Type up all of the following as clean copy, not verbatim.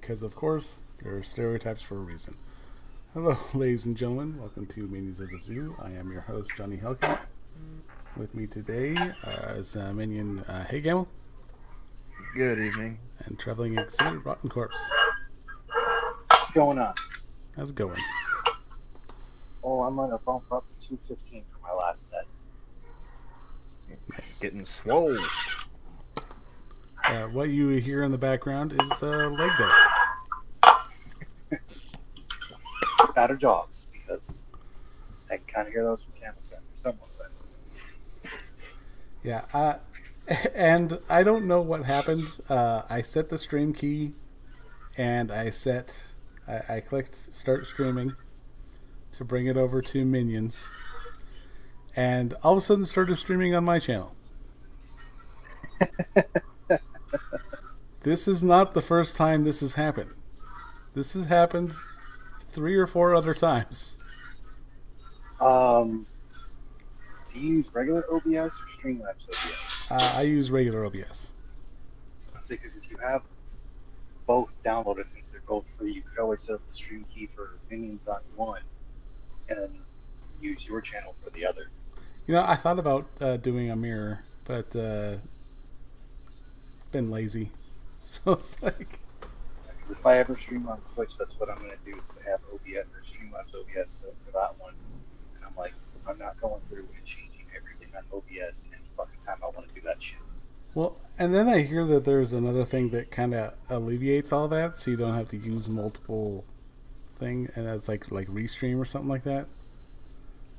because of course there are stereotypes for a reason. Hello, ladies and gentlemen. Welcome to Minions of the Zoo. I am your host, Johnny Hellcat. With me today is minion Hey Camel. Good evening. And traveling exhibit Rotncorpse. What's going on? How's it going? Oh, I'm gonna bump up to 215 for my last set. Nice. Getting swole. What you hear in the background is leg day. Batter jaws, because I can kind of hear those from Camel Center. Someone said. Yeah, and I don't know what happened. I set the stream key, and I clicked start streaming to bring it over to Minions, and all of a sudden started streaming on my channel. This is not the first time this has happened. This has happened 3 or 4 other times. Do you use regular OBS or Streamlabs OBS? I use regular OBS. I say, because if you have both downloaded, since they're both free, you could always set up the stream key for Minions on one, and then use your channel for the other. You know, I thought about doing a mirror, but been lazy. So it's like, if I ever stream on Twitch, that's what I'm going to do, is to have OBS or Streamlabs OBS set up for that one. And I'm like, I'm not going through and changing everything on OBS any fucking time I want to do that shit. well, and then I hear that there's another thing that kind of alleviates all that, so you don't have to use multiple thing, and that's like Restream or something like that.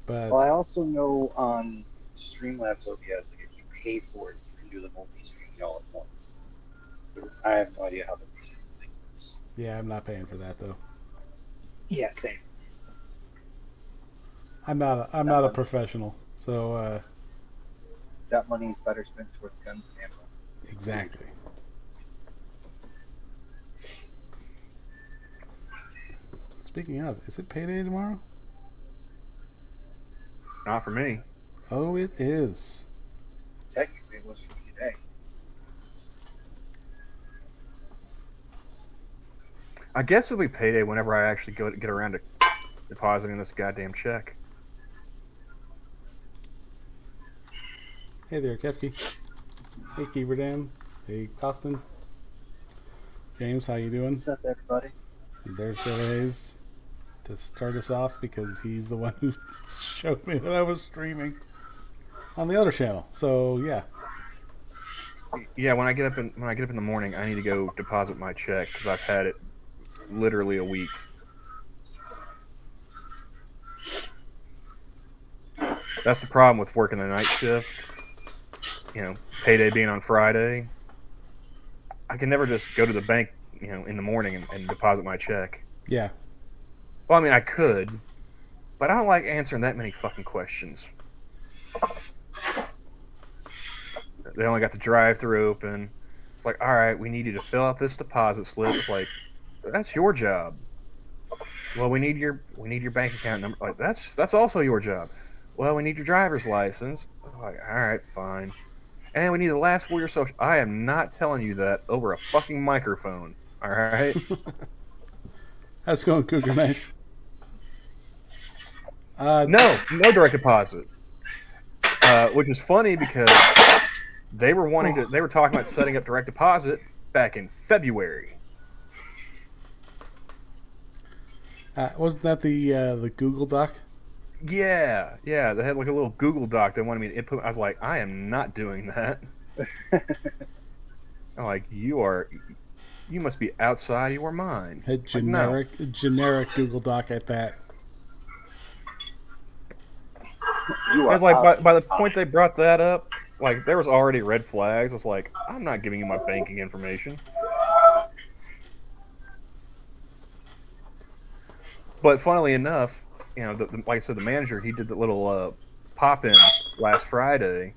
But well, I also know on Streamlabs OBS, like if you pay for it, you can do the multi-stream all at once. I have no idea how the Restream thing works. yeah, I'm not paying for that though. Yeah, same. I'm not a professional, so That money is better spent towards guns and ammo. exactly. Speaking of, is it payday tomorrow? Not for me. Oh, it is. Technically, it was for me today. I guess it'll be payday whenever I actually get around to depositing this goddamn check. Hey there, Kefki. Hey, Keeverdan. Hey, Austin. James, how you doing? What's up, everybody? And there's Delays to start us off because he's the one who showed me that I was streaming on the other channel. So yeah, Yeah, when I get up in the morning, I need to go deposit my check because I've had it literally a week. That's the problem with working the night shift. You know, payday being on Friday. I can never just go to the bank, you know, in the morning and deposit my check. yeah. Well, I mean, I could, but I don't like answering that many fucking questions. They only got the drive-through open. It's like, all right, we need you to fill out this deposit slip. It's like, that's your job. Well, we need your bank account number. Like, that's also your job. Well, we need your driver's license. Like, all right, fine. And we need the last 4 of your social. I am not telling you that over a fucking microphone. All right. How's it going, Cougar Knife? No direct deposit. Which is funny because they were talking about setting up direct deposit back in February. Wasn't that the Google Doc? Yeah. They had like a little Google Doc they wanted me to input. I was like, I am not doing that. I'm like, you must be outside your mind. A generic Google Doc at that. I was like, by the point they brought that up, like there was already red flags. I was like, I'm not giving you my banking information. But funnily enough, you know, like I said, the manager, he did the little pop-in last Friday,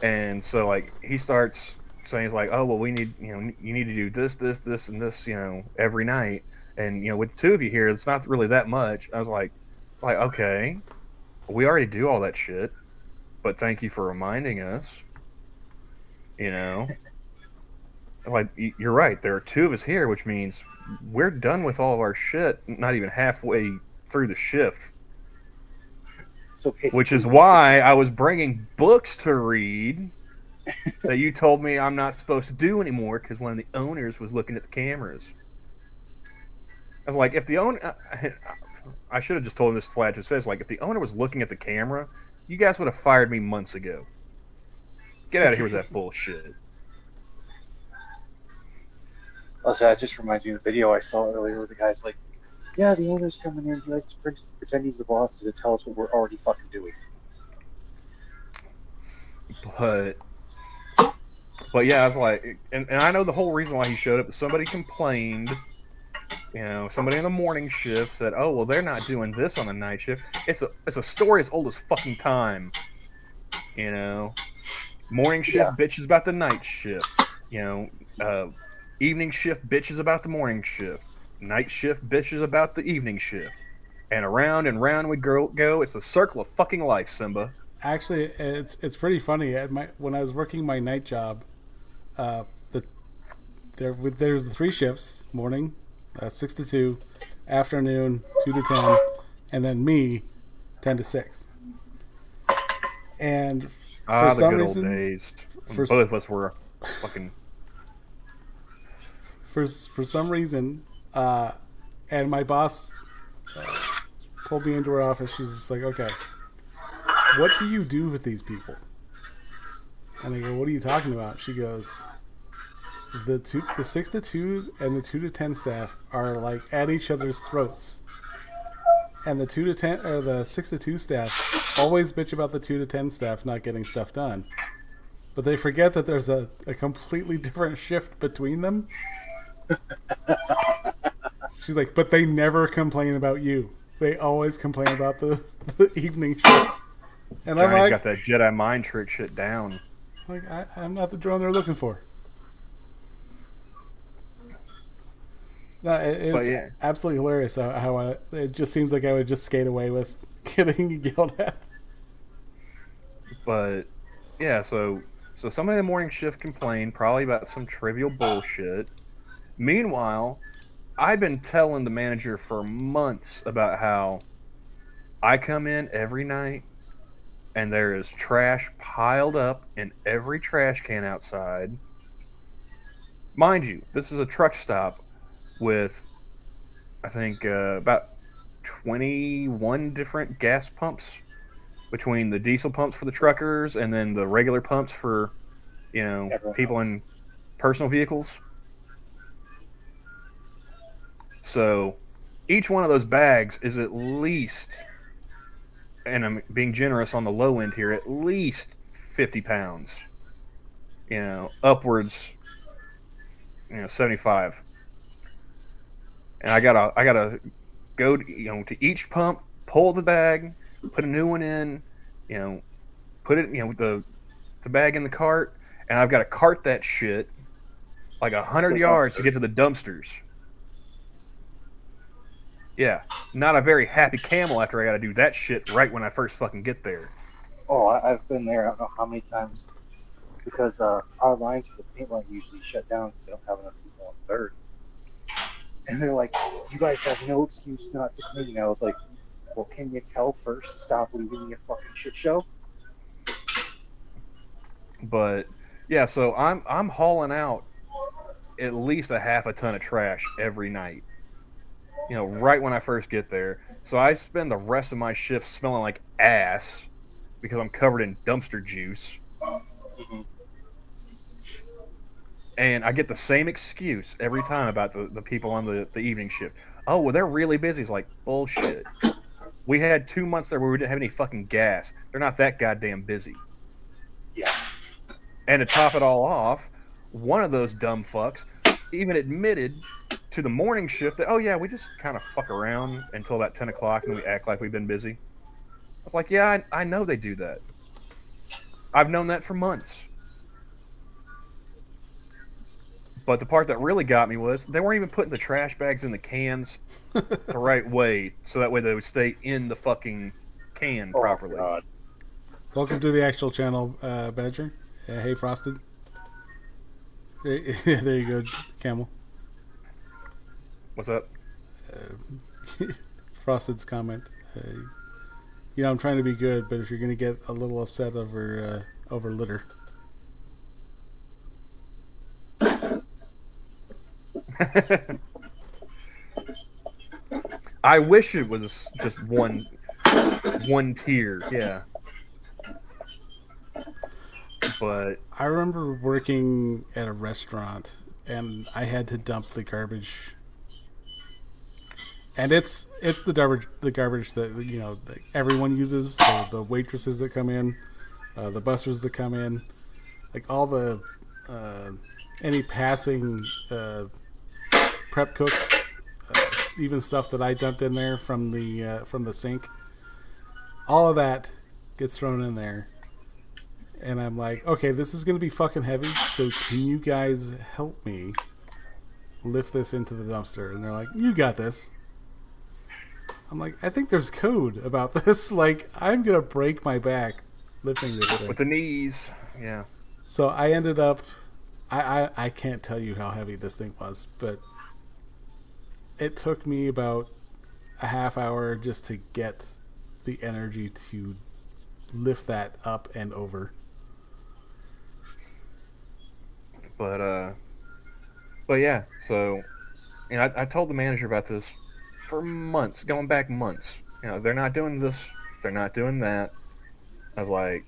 and so like he starts saying, he's like, oh well, you need to do this, and this, you know, every night, and you know, with the 2 of you here, it's not really that much. I was like okay, we already do all that shit, but thank you for reminding us, you know. Like, you're right. There are two of us here, which means we're done with all of our shit. Not even halfway through the shift. So Which basically, is why I was bringing books to read that you told me I'm not supposed to do anymore because one of the owners was looking at the cameras. I was like, if the owner, I should have just told him this flat to his face. Like, if the owner was looking at the camera, you guys would have fired me months ago. Get out of here with that bullshit. also, that just reminds me of the video I saw earlier where the guy's like, yeah, the owner's coming in. He likes to pretend he's the boss to tell us what we're already fucking doing. But yeah, I was like, and I know the whole reason why he showed up. Somebody complained. Somebody in the morning shift said, "Oh, well, they're not doing this on the night shift." It's a story as old as fucking time. Morning shift bitches about the night shift. Evening shift bitches about the morning shift. Night shift bitches about the evening shift. And round we go. It's a circle of fucking life, Simba. Actually, it's pretty funny. When I was working my night job, there's the 3 shifts: morning, 6 to 2, afternoon, 2 to 10, and then me, 10 to 6. And for the some good reason, old days. Both of us were fucking. For some reason, and my boss pulled me into her office. She's just like, "Okay, what do you do with these people?" And I go, "What are you talking about?" She goes, the 6 to 2 and the 2 to 10 staff are like at each other's throats, and the 2 to 10 or the 6 to 2 staff always bitch about the 2 to 10 staff not getting stuff done, but they forget that there's a completely different shift between them. She's like, "But they never complain about you. They always complain about the evening shift." And Johnny's I'm like, got that Jedi mind trick shit down. Like, I'm not the drone they're looking for. No, it's absolutely hilarious how it just seems like I would just skate away with getting yelled at. But yeah, so somebody in the morning shift complained probably about some trivial bullshit. Meanwhile, I've been telling the manager for months about how I come in every night and there is trash piled up in every trash can outside. Mind you, this is a truck stop with, I think, about 21 different gas pumps between the diesel pumps for the truckers and then the regular pumps for, people in personal vehicles. So each one of those bags is at least, and I'm being generous on the low end here, at least 50 pounds. Upwards, 75. And I gotta go to each pump, pull the bag, put a new one in, put it with the bag in the cart, and I've got to cart that shit like 100 yards to get to the dumpsters. Yeah, not a very happy camel after I got to do that shit right when I first fucking get there. Oh, I've been there. I don't know how many times, because our lines for the paint line usually shut down because they don't have enough people on third. And they're like, "You guys have no excuse not to clean." I was like, "Well, can you tell first to stop leaving me a fucking shit show?" But yeah, so I'm hauling out at least a half a ton of trash every night. Right when I first get there. So I spend the rest of my shift smelling like ass because I'm covered in dumpster juice. Mm-hmm. And I get the same excuse every time about the people on the evening shift. Oh, well, they're really busy. It's like, bullshit. We had 2 months there where we didn't have any fucking gas. They're not that goddamn busy. Yeah. And to top it all off, one of those dumb fucks even admitted to the morning shift that, "Oh yeah, we just kind of fuck around until about 10 o'clock and we act like we've been busy." I was like, yeah, I know they do that. I've known that for months. But the part that really got me was they weren't even putting the trash bags in the cans the right way, so that way they would stay in the fucking can properly. God. Welcome to the actual channel, Badger. Hey, Frosted. There you go, Camel. What's up? Frosted's comment. I'm trying to be good, but if you're gonna get a little upset over litter, I wish it was just one tier, yeah. But I remember working at a restaurant and I had to dump the garbage. And it's the garbage that that everyone uses. The waitresses that come in, the busters that come in, like all the any passing prep cook, even stuff that I dumped in there from the sink. All of that gets thrown in there, and I'm like, okay, this is gonna be fucking heavy. So can you guys help me lift this into the dumpster? And they're like, you got this. I'm like, I think there's code about this. Like, I'm gonna break my back lifting this thing. With the knees, yeah. So I ended up, I can't tell you how heavy this thing was, but it took me about a half hour just to get the energy to lift that up and over. But yeah. So, I told the manager about this for months, going back months. They're not doing this, they're not doing that. I was like,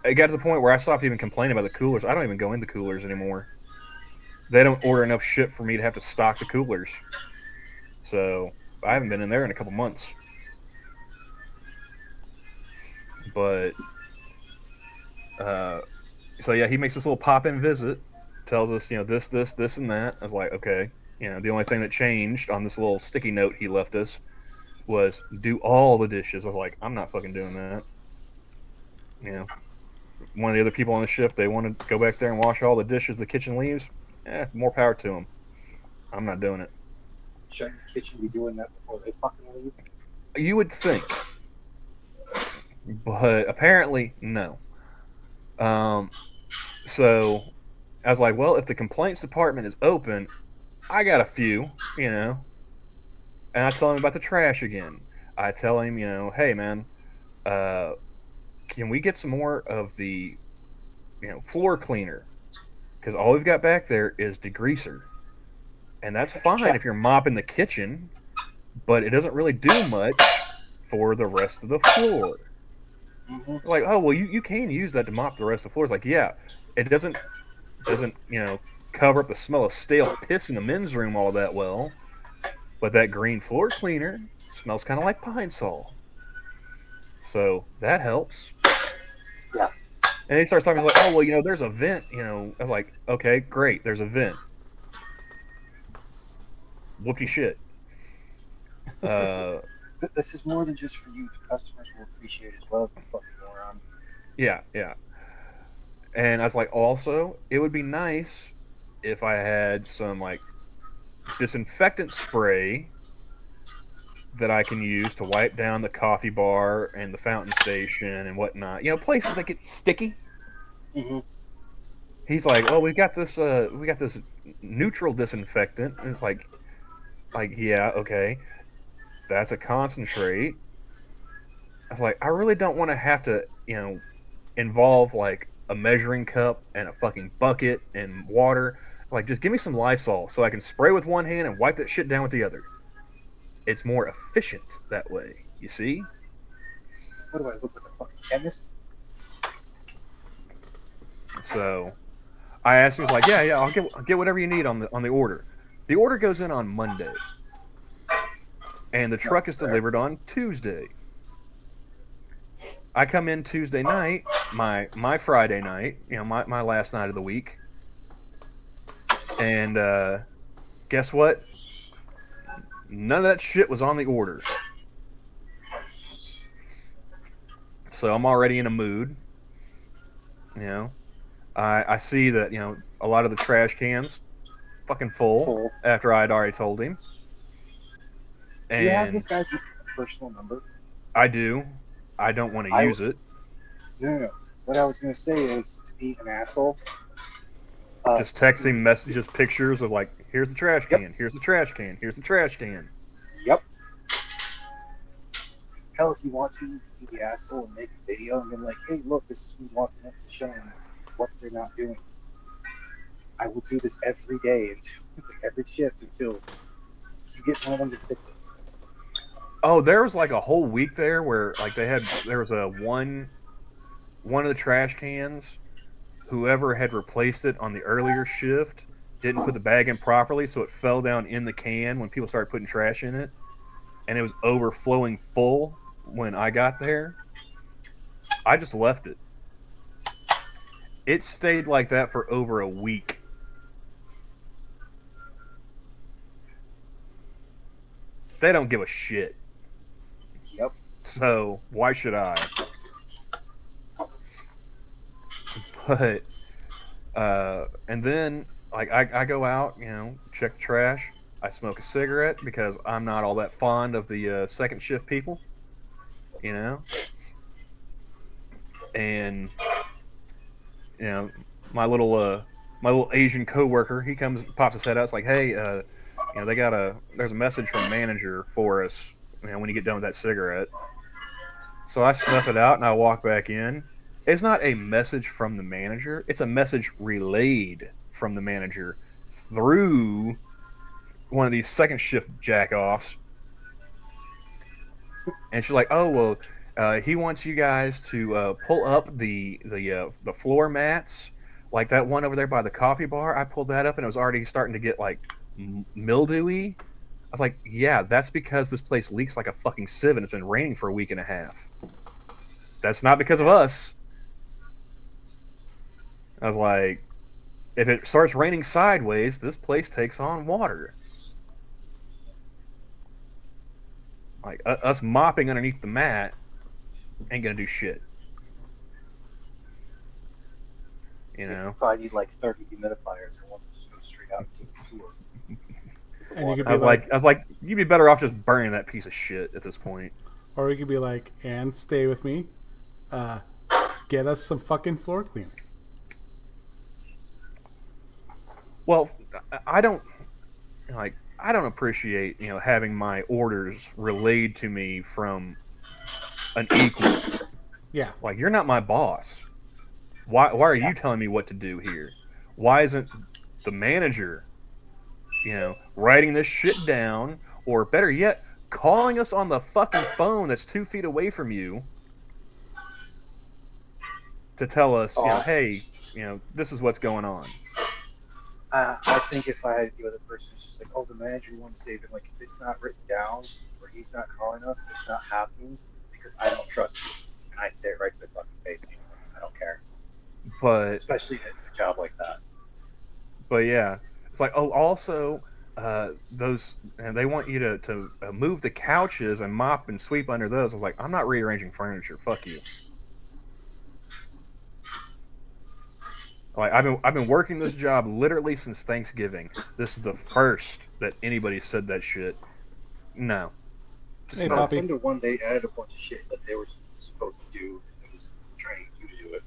it got to the point where I stopped even complaining about the coolers. I don't even go into coolers anymore. They don't order enough shit for me to have to stock the coolers. So I haven't been in there in a couple months. But so yeah, he makes this little pop-in visit, tells us this and that. I was like, okay. The only thing that changed on this little sticky note he left us was do all the dishes. I was like, I'm not fucking doing that. One of the other people on the shift, they want to go back there and wash all the dishes the kitchen leaves. More power to them. I'm not doing it. Shouldn't the kitchen be doing that before they fucking leave? You would think, but apparently no. So I was like, well, if the complaints department is open, I got a few, and I tell him about the trash again. I tell him, hey man, can we get some more of the, floor cleaner? Because all we've got back there is degreaser, and that's fine if you're mopping the kitchen, but it doesn't really do much for the rest of the floor. Mm-hmm. Like, oh well, you can use that to mop the rest of the floors. Like, yeah, it doesn't cover up the smell of stale piss in the men's room all that well, but that green floor cleaner smells kind of like pine sol, so that helps. Yeah. And he starts talking, he's like, oh well, there's a vent. I was like, okay, great, there's a vent. Whoopty shit. This is more than just for you. The customers will appreciate it as well. You fucking moron. Yeah. And I was like, also, it would be nice if I had some like disinfectant spray that I can use to wipe down the coffee bar and the fountain station and whatnot. Places that get sticky. Mm-hmm. He's like, oh, we got this neutral disinfectant, and it's like, yeah, okay, that's a concentrate. I was like, I really don't want to have to, involve like a measuring cup and a fucking bucket and water. Like, just give me some Lysol so I can spray with one hand and wipe that shit down with the other. It's more efficient that way, you see? What do I look like, a fucking chemist? So I asked him, he was like, yeah, I'll get whatever you need on the order. The order goes in on Monday, and the truck is delivered on Tuesday. I come in Tuesday night, my Friday night, my last night of the week, and guess what? None of that shit was on the order. So I'm already in a mood. I see that, a lot of the trash cans fucking full after I had already told him. And do you have this guy's personal number? I do. I don't want to use it. No. What I was going to say is, to be an asshole, Just texting messages, pictures of like, here's the trash Yep. can, here's the trash can, here's the trash can. Yep. Hell, if you want to be the asshole and make a video and be like, hey, look, this is me walking up to show them what they're not doing. I will do this every day, until every shift, until you get one of them to fix it. Oh, there was like a whole week there where like there was a one of the trash cans, whoever had replaced it on the earlier shift didn't put the bag in properly, so it fell down in the can when people started putting trash in it, and it was overflowing full when I got there. I just left it. It stayed like that for over a week. They don't give a shit. Yep. So why should I? But and then like I go out, check the trash. I smoke a cigarette because I'm not all that fond of the second shift people, and my little Asian coworker, he comes, pops his head out. It's like, hey, there's a message from the manager for us, when you get done with that cigarette. So I snuff it out and I walk back in. It's not a message from the manager. It's a message relayed from the manager through one of these second shift jack-offs. And she's like, oh, well, he wants you guys to pull up the floor mats, like that one over there by the coffee bar. I pulled that up and it was already starting to get like mildewy. I was like, yeah, that's because this place leaks like a fucking sieve and it's been raining for a week and a half. That's not because of us. I was like, if it starts raining sideways, this place takes on water. Like, us mopping underneath the mat ain't gonna do shit. You probably need like 30 humidifiers or one that goes straight out to the sewer. And you could be I was like, you'd be better off just burning that piece of shit at this point. Or you could be like, and stay with me. Get us some fucking floor cleaning. Well, I don't appreciate, having my orders relayed to me from an equal. Yeah. Like, you're not my boss. Why are you telling me what to do here? Why isn't the manager, writing this shit down, or better yet, calling us on the fucking phone that's 2 feet away from you to tell us, hey, this is what's going on. I think if I had to deal with a person who's just like, oh, the manager wants to save it, like, if it's not written down or he's not calling us, it's not happening because I don't trust you. And I'd say it right to their fucking face. I don't care. But especially at a job like that. But yeah, it's like, oh, also, those, and they want you to move the couches and mop and sweep under those. I was like, I'm not rearranging furniture. Fuck you. Like, I've been working this job literally since Thanksgiving. This is the first that anybody said that shit. No. Hey, no, Poppy. 10 to 1, they added a bunch of shit that they were supposed to do. It was training you to do it.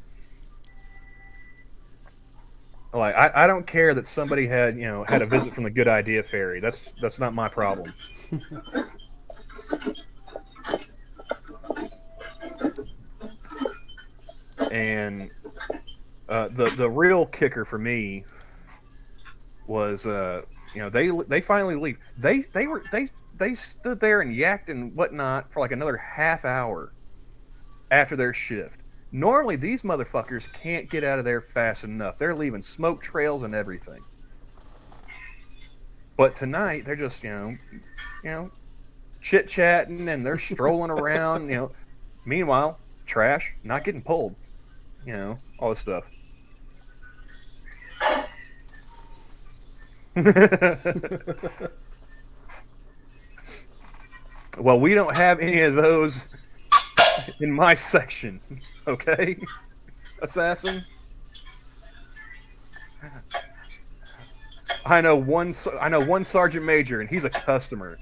Like, I don't care that somebody had a visit from the Good Idea Fairy. That's not my problem. And the real kicker for me was they finally leave. They stood there and yacked and whatnot for like another half hour after their shift. Normally these motherfuckers can't get out of there fast enough. They're leaving smoke trails and everything. But tonight they're just chit chatting and they're strolling around. Meanwhile, trash not getting pulled. All this stuff. Well, we don't have any of those in my section, okay, Assassin? I know one Sergeant Major, and he's a customer.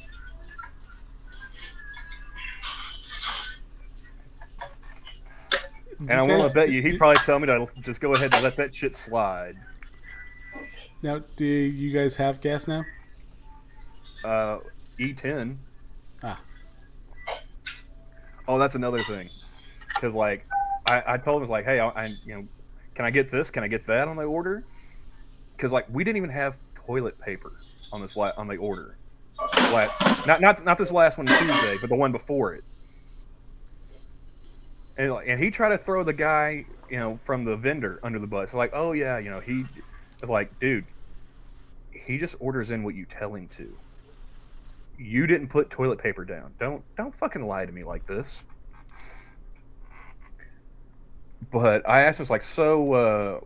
And I'm willing to bet you he'd probably tell me to just go ahead and let that shit slide. Now, do you guys have gas now? E10. Ah, Oh, that's another thing. Because like, I told him, I was like, hey, can I get this? Can I get that on the order? Because like, we didn't even have toilet paper on on the order. Not this last one Tuesday, but the one before it. And he tried to throw the guy, from the vendor under the bus. Like, oh yeah, he was like, dude, he just orders in what you tell him to. You didn't put toilet paper down. Don't fucking lie to me like this. But I asked him, like, so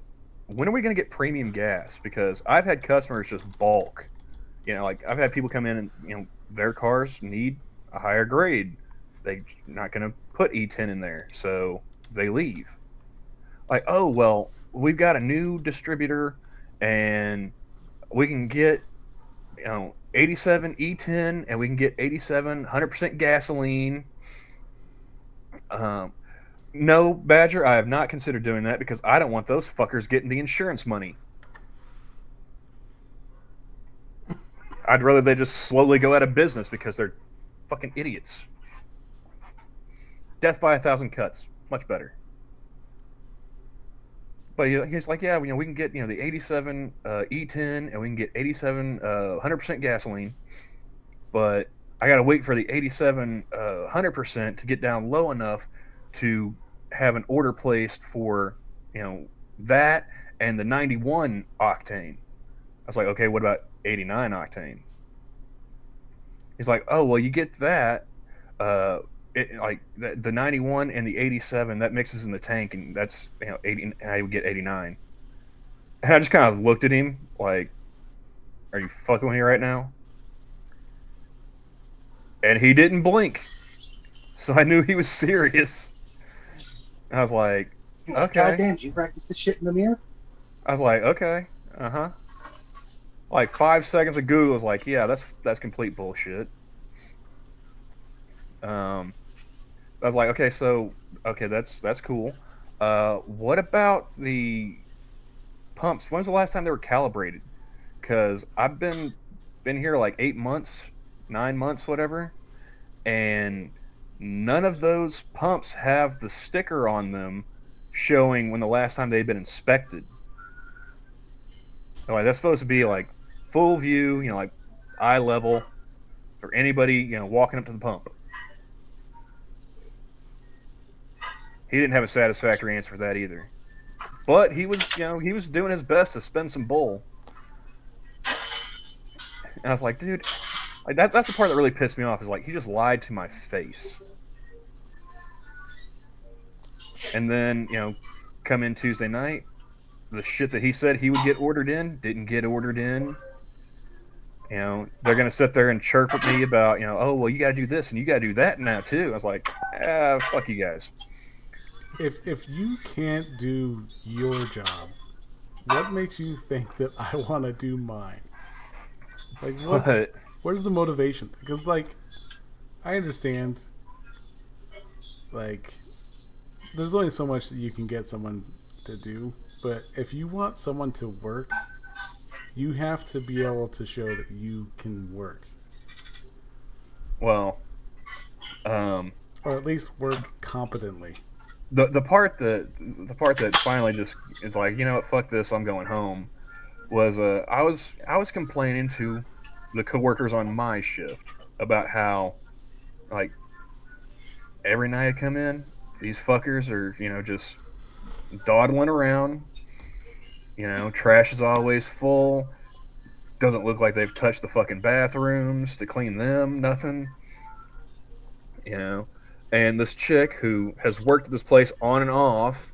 when are we gonna get premium gas? Because I've had customers just balk. Like I've had people come in and their cars need a higher grade. They're not gonna put E10 in there, so they leave. Like, oh well, we've got a new distributor, and we can get 87 E10, and we can get 87 100% gasoline. Um, no, Badger, I have not considered doing that because I don't want those fuckers getting the insurance money. I'd rather they just slowly go out of business because they're fucking idiots. Death by 1,000 cuts, much better. But he's like, yeah, we can get the 87 E10, and we can get 87 100% gasoline, but I gotta wait for the 87 100% to get down low enough to have an order placed for that and the 91 octane. I was like, okay, what about 89 octane? He's like, oh well, you get that. Like the 91 and the 87 that mixes in the tank, and that's 80. I would get 89. And I just kind of looked at him like, "Are you fucking with me right now?" And he didn't blink, so I knew he was serious. I was like, "Okay." Goddamn, did you practice this shit in the mirror? I was like, "Okay, uh-huh." Like 5 seconds of Google was like, "Yeah, that's complete bullshit." I was like, okay, that's cool. What about the pumps? When's the last time they were calibrated? Because I've been here like 8 months, 9 months, whatever, and none of those pumps have the sticker on them showing when the last time they'd been inspected. Like that's supposed to be like full view, like eye level for anybody, walking up to the pump. He didn't have a satisfactory answer for that either. But he was doing his best to spend some bull. And I was like, dude, like that's the part that really pissed me off is like he just lied to my face. And then, come in Tuesday night, the shit that he said he would get ordered in didn't get ordered in. They're gonna sit there and chirp at me about, oh well, you gotta do this and you gotta do that now too. I was like, fuck you guys. if you can't do your job, what makes you think that I want to do mine? Like, where's the motivation? Because, like, I understand, like, there's only so much that you can get someone to do, but if you want someone to work, you have to be able to show that you can work. Well, or at least work competently. The part that finally just is like, what, fuck this, I'm going home, was I was complaining to the coworkers on my shift about how, like, every night I come in, these fuckers are, just dawdling around. Trash is always full. Doesn't look like they've touched the fucking bathrooms to clean them, nothing. And this chick who has worked at this place on and off,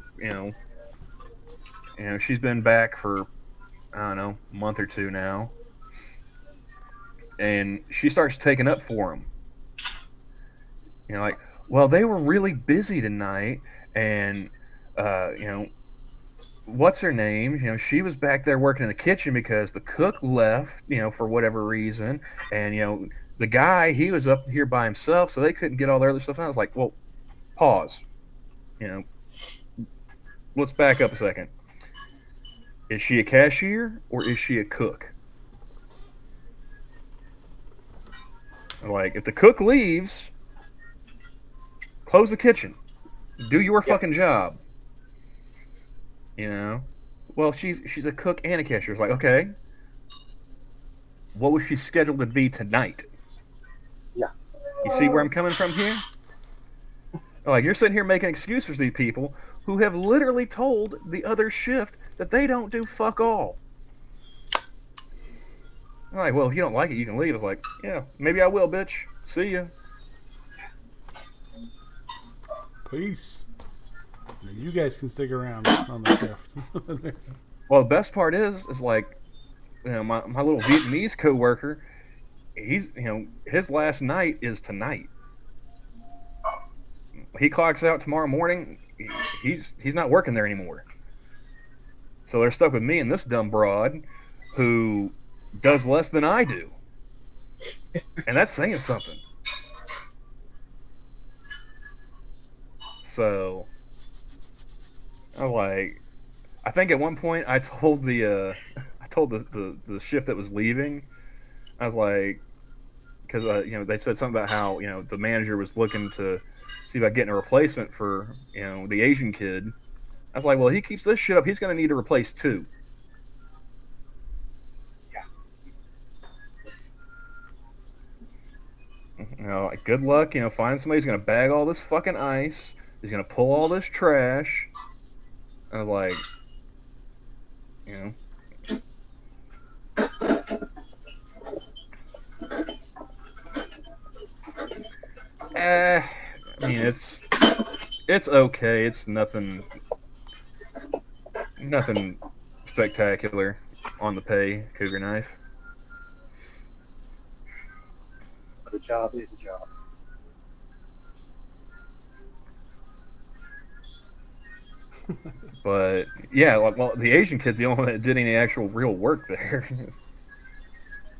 she's been back for, I don't know, a month or two now. And she starts taking up for him. Like, well, they were really busy tonight, and, what's her name? She was back there working in the kitchen because the cook left, for whatever reason. And, the guy, he was up here by himself, so they couldn't get all their other stuff. And I was like, well, pause. Let's back up a second. Is she a cashier or is she a cook? Like, if the cook leaves, close the kitchen. Do your fucking job. You know? Well, she's a cook and a cashier. It's like, okay, what was she scheduled to be tonight? Yeah. You see where I'm coming from here? Like, you're sitting here making excuses for these people who have literally told the other shift that they don't do fuck all. I'm like, well, if you don't like it, you can leave. It's like, yeah, maybe I will, bitch. See ya. Peace. And you guys can stick around on the shift. Well, the best part is like, you know, my little Vietnamese coworker, he's, you know, his last night is tonight. He clocks out tomorrow morning. He's not working there anymore. So they're stuck with me and this dumb broad who does less than I do. And that's saying something. So I think at one point I told the shift that was leaving, I was like, because you know, they said something about how, you know, the manager was looking to see about getting a replacement for, you know, the Asian kid. I was like, well, he keeps this shit up, he's going to need to replace two. You know, like, good luck. You know, find somebody who's going to bag all this fucking ice. He's going to pull all this trash. I was like, you know. I mean, it's okay. It's nothing spectacular on the pay, Cougar Knife. But a job is a job. But yeah, like, well, the Asian kid's the only one that did any actual real work there.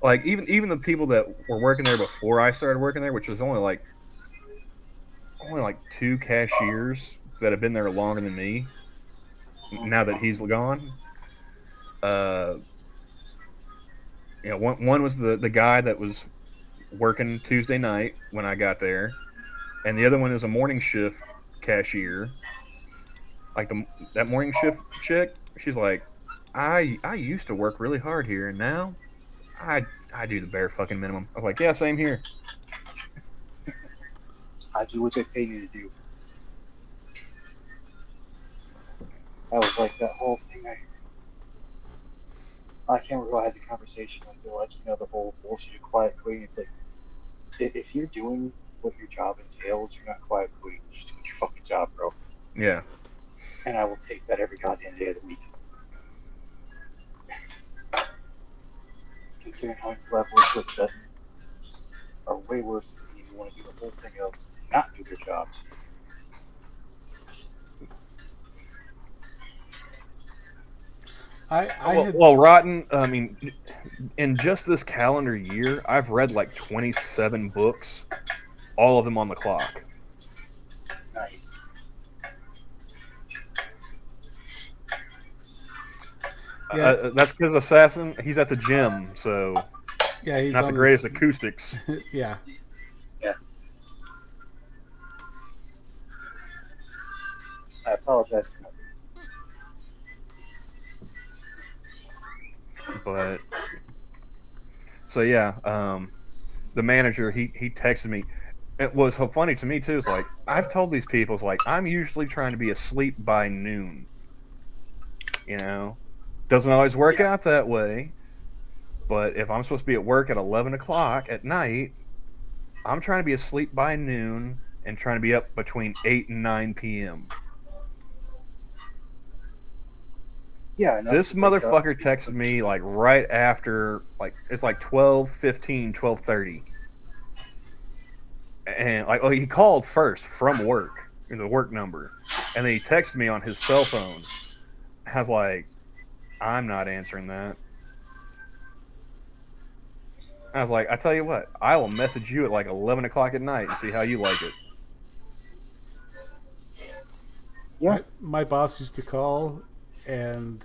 Like, even the people that were working there before I started working there, which was only like two cashiers that have been there longer than me. Now that he's gone, you know, one was the guy that was working Tuesday night when I got there, and the other one is a morning shift cashier. Like, that morning shift chick, she's like, I used to work really hard here, and now I do the bare fucking minimum. I was like, yeah, same here. I do what they pay me to do. That was like that whole thing. I can't remember who I had the conversation with. They're like, you know, the whole bullshit of quiet quitting. It's like, if you're doing what your job entails, you're not quiet quitting. You're just doing your fucking job, bro. Yeah. And I will take that every goddamn day of the week. Considering how people have worked with that are way worse than you want to do the whole thing of not do their jobs. Well, Rotten, I mean, in just this calendar year, I've read like 27 books, all of them on the clock. Nice. Yeah. That's because Assassin, he's at the gym, so Yeah, he's not on the greatest his- acoustics. Yeah. Yeah. I apologize for nothing. But so yeah, the manager he texted me. It was so funny to me too. It's like, I've told these people, it's like, I'm usually trying to be asleep by noon. You know, doesn't always work out that way. But if I'm supposed to be at work at 11 o'clock at night, I'm trying to be asleep by noon and trying to be up between 8 and 9 p.m. Yeah, This motherfucker texted me like right after, like, it's like 12:15, 12:30. And like, oh, he called first from work, the work number, and then he texted me on his cell phone. I was like, I'm not answering that. I was like, I tell you what, I will message you at like 11 o'clock at night and see how you like it. Yeah. My boss used to call, and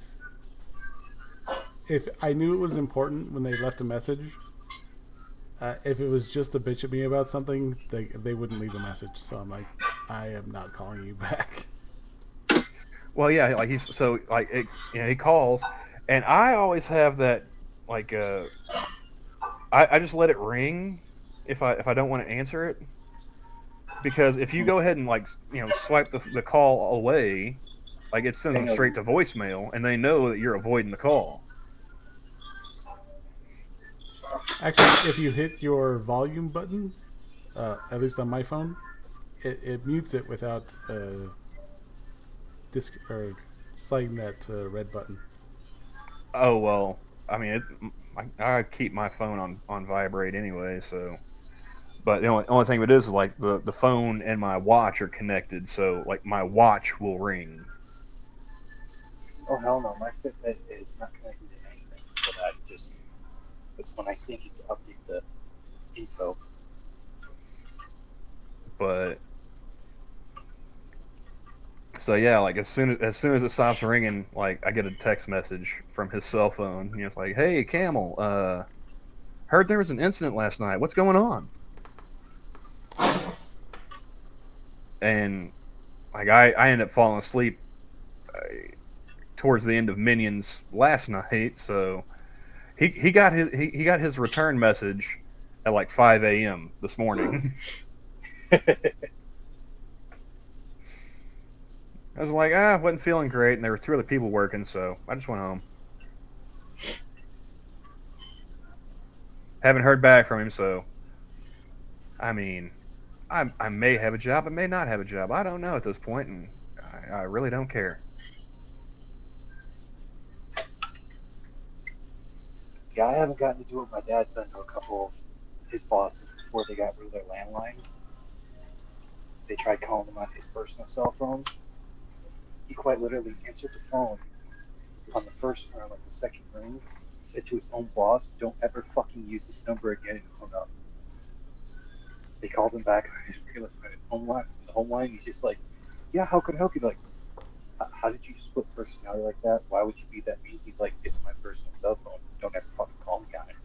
if I knew it was important when they left a message, if it was just to bitch at me about something, they wouldn't leave a message. So I'm like, I am not calling you back. Well, yeah, like he's so like it, he calls, and I always have that like I just let it ring if I don't want to answer it, because if you go ahead and like swipe the call away, like it sends them straight to voicemail, and they know that you're avoiding the call. Actually, if you hit your volume button, at least on my phone, it mutes it without or sliding that red button. Oh well, I mean, I keep my phone on vibrate anyway, so. But the only thing it is like the phone and my watch are connected, so like my watch will ring. Oh hell no, my Fitbit is not connected to anything. So that it's when I sync it to update the info. But so yeah, like as soon as it stops ringing, like I get a text message from his cell phone. It's like, "Hey, Camel, heard there was an incident last night. What's going on?" And like I ended up falling asleep towards the end of Minions last night, so he got his return message at like 5 a.m. this morning. I was like, wasn't feeling great, and there were 2 other people working, so I just went home. Haven't heard back from him, so I mean, I may have a job, I may not have a job. I don't know at this point, and I really don't care. Yeah, I haven't gotten to do what my dad's done to a couple of his bosses before they got rid of their landline. They tried calling him on his personal cell phone. He quite literally answered the phone on the first or like the second ring, said to his own boss, "Don't ever fucking use this number again," and hung up. They called him back on the home line. He's just like, "Yeah, how can I help you?" Like, how did you split personality like that? Why would you be that mean? He's like, "It's my personal cell phone. Don't ever fucking call me on it."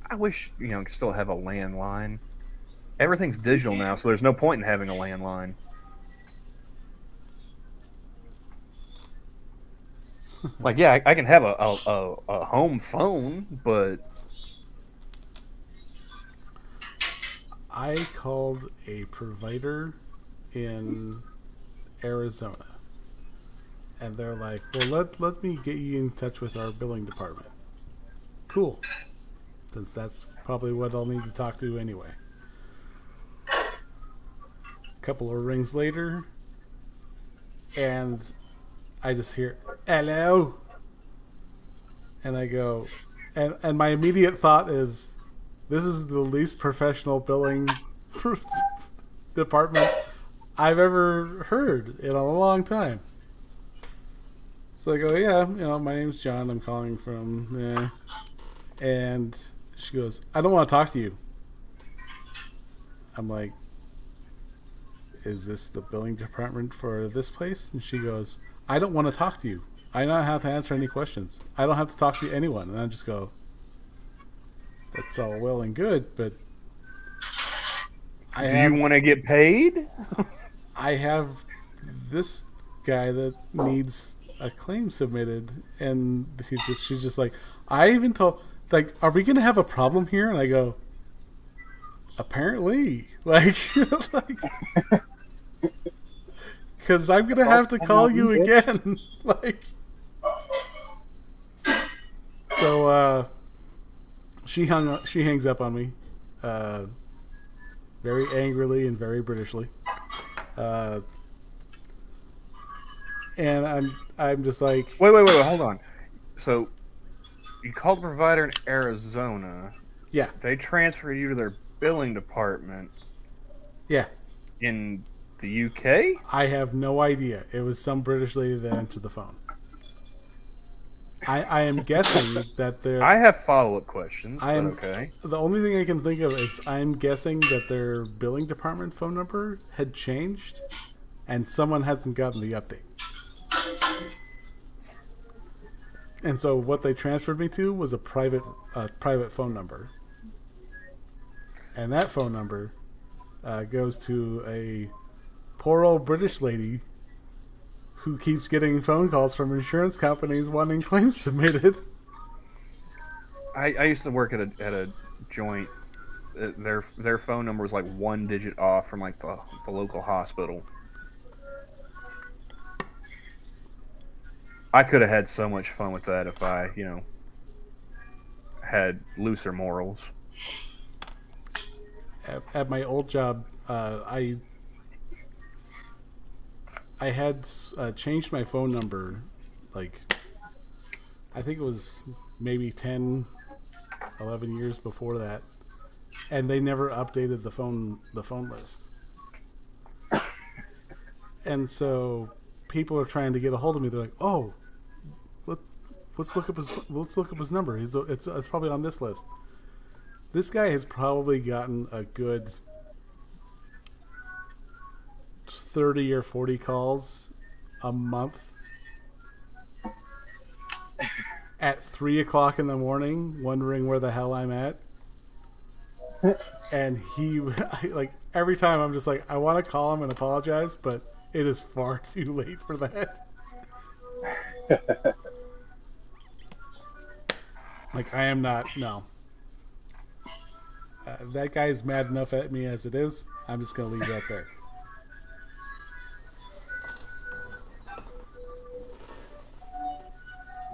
I wish could still have a landline. Everything's digital now, so there's no point in having a landline. Like, yeah, I can have a home phone, but I called a provider in Arizona, and they're like, "Well, let me get you in touch with our billing department." Cool, since that's probably what I'll need to talk to anyway. A couple of rings later, and I just hear, "Hello," and I go, and my immediate thought is, this is the least professional billing department I've ever heard in a long time. So I go, "Yeah, my name's John. I'm calling from," and she goes, "I don't want to talk to you." I'm like, "Is this the billing department for this place?" And she goes, "I don't want to talk to you. I don't have to answer any questions. I don't have to talk to anyone." And I just go, "That's all well and good, but do you want to get paid?" I have this guy that needs a claim submitted," and she's just like, "I even told, like, are we gonna have a problem here?" And I go, "Apparently, like, because I'm gonna have to call you again." Like, so she hangs up on me, very angrily and very Britishly, and I'm just like, Wait, hold on. So you called the provider in Arizona. yeah, They transfer you to their billing department. yeah. In the UK? I have no idea. It was some British lady that answered the phone. I am guessing that they're... I have follow-up questions, but okay. The only thing I can think of is I'm guessing that their billing department phone number had changed, and someone hasn't gotten the update. And so what they transferred me to was a private phone number. And that phone number goes to a poor old British lady who keeps getting phone calls from insurance companies wanting claims submitted. I used to work at a joint. Their phone number was like one digit off from like the local hospital. I could have had so much fun with that if I, had looser morals. At my old job, I had changed my phone number, like, I think it was maybe 10, 11 years before that, and they never updated the phone list. And so people are trying to get a hold of me. They're like, "Oh, let's look up his number. It's probably on this list." This guy has probably gotten a good 30 or 40 calls a month at 3 o'clock in the morning, wondering where the hell I'm at. And he, like, every time I'm just like, I want to call him and apologize, but it is far too late for that. Like, I am not, no. That guy's mad enough at me as it is. I'm just going to leave that there.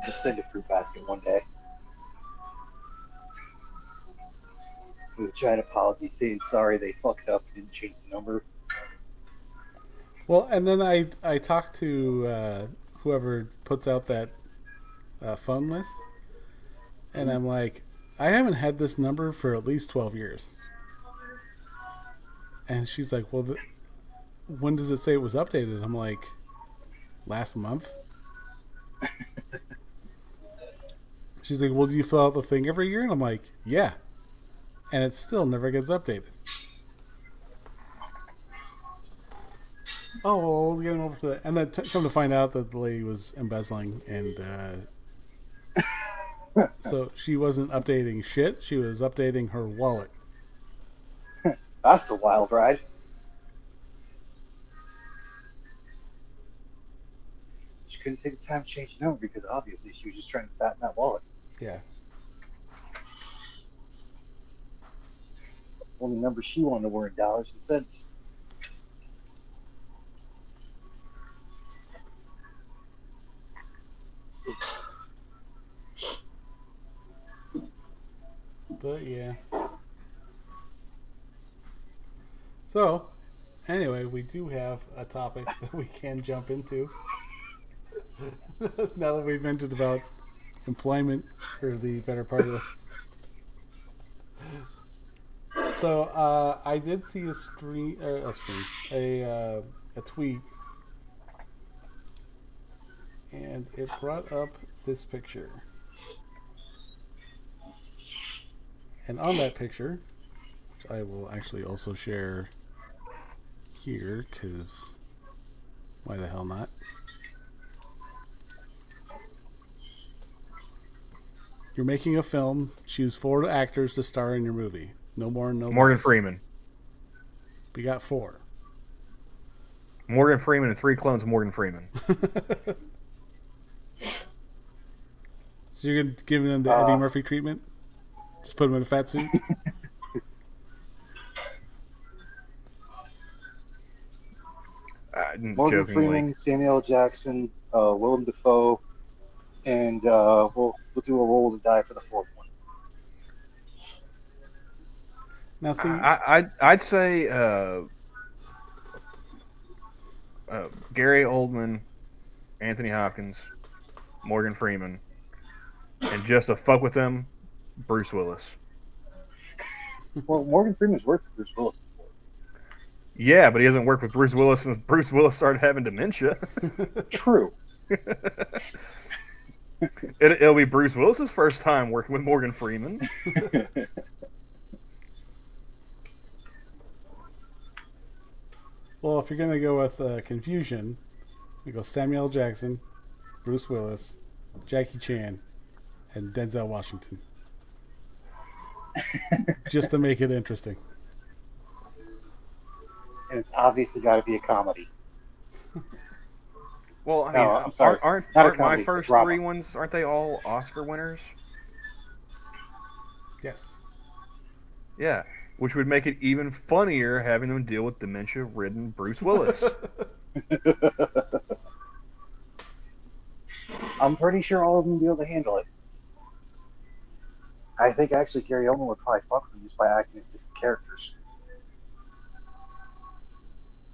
Just send a fruit basket one day with a giant apology saying sorry they fucked up and didn't change the number. Well, and then I talked to whoever puts out that phone list, and I'm like, I haven't had this number for at least 12 years. And she's like, well, when does it say it was updated? I'm like, last month. She's like, well, do you fill out the thing every year? And I'm like, yeah. And it still never gets updated. Oh, well, we'll get him over to that. And then come to find out that the lady was embezzling, and so she wasn't updating shit. She was updating her wallet. That's a wild ride. She couldn't take the time to change the number because obviously she was just trying to fatten that wallet. Yeah. Only number she wanted were in dollars and cents. But yeah. So, anyway, we do have a topic that we can jump into. Now that we've vented about employment for the better part of the... So, I did see a tweet, and it brought up this picture. And on that picture, which I will actually also share here, because why the hell not? You're making a film. Choose 4 actors to star in your movie. No more, no less. Morgan Freeman. We got 4. Morgan Freeman and 3 clones of Morgan Freeman. So you're giving them the Eddie Murphy treatment? Just put him in a fat suit? Morgan Freeman, Samuel Jackson, Willem Dafoe, and we'll do a roll of the die for the 4th one. Now, see, I'd say Gary Oldman, Anthony Hopkins, Morgan Freeman, and just to fuck with them, Bruce Willis. Well, Morgan Freeman's worked with Bruce Willis before. Yeah, but he hasn't worked with Bruce Willis since Bruce Willis started having dementia. True. It'll be Bruce Willis's first time working with Morgan Freeman. Well, if you're gonna go with confusion, we go Samuel L. Jackson, Bruce Willis, Jackie Chan, and Denzel Washington. Just to make it interesting. And it's obviously got to be a comedy. Well, I No, mean, I'm sorry. aren't Not a my comedy, first drama. 3 ones? Aren't they all Oscar winners? Yes. Yeah, which would make it even funnier having them deal with dementia-ridden Bruce Willis. I'm pretty sure all of them will be able to handle it. I think actually Gary Oldman would probably fuck with them just by acting as different characters.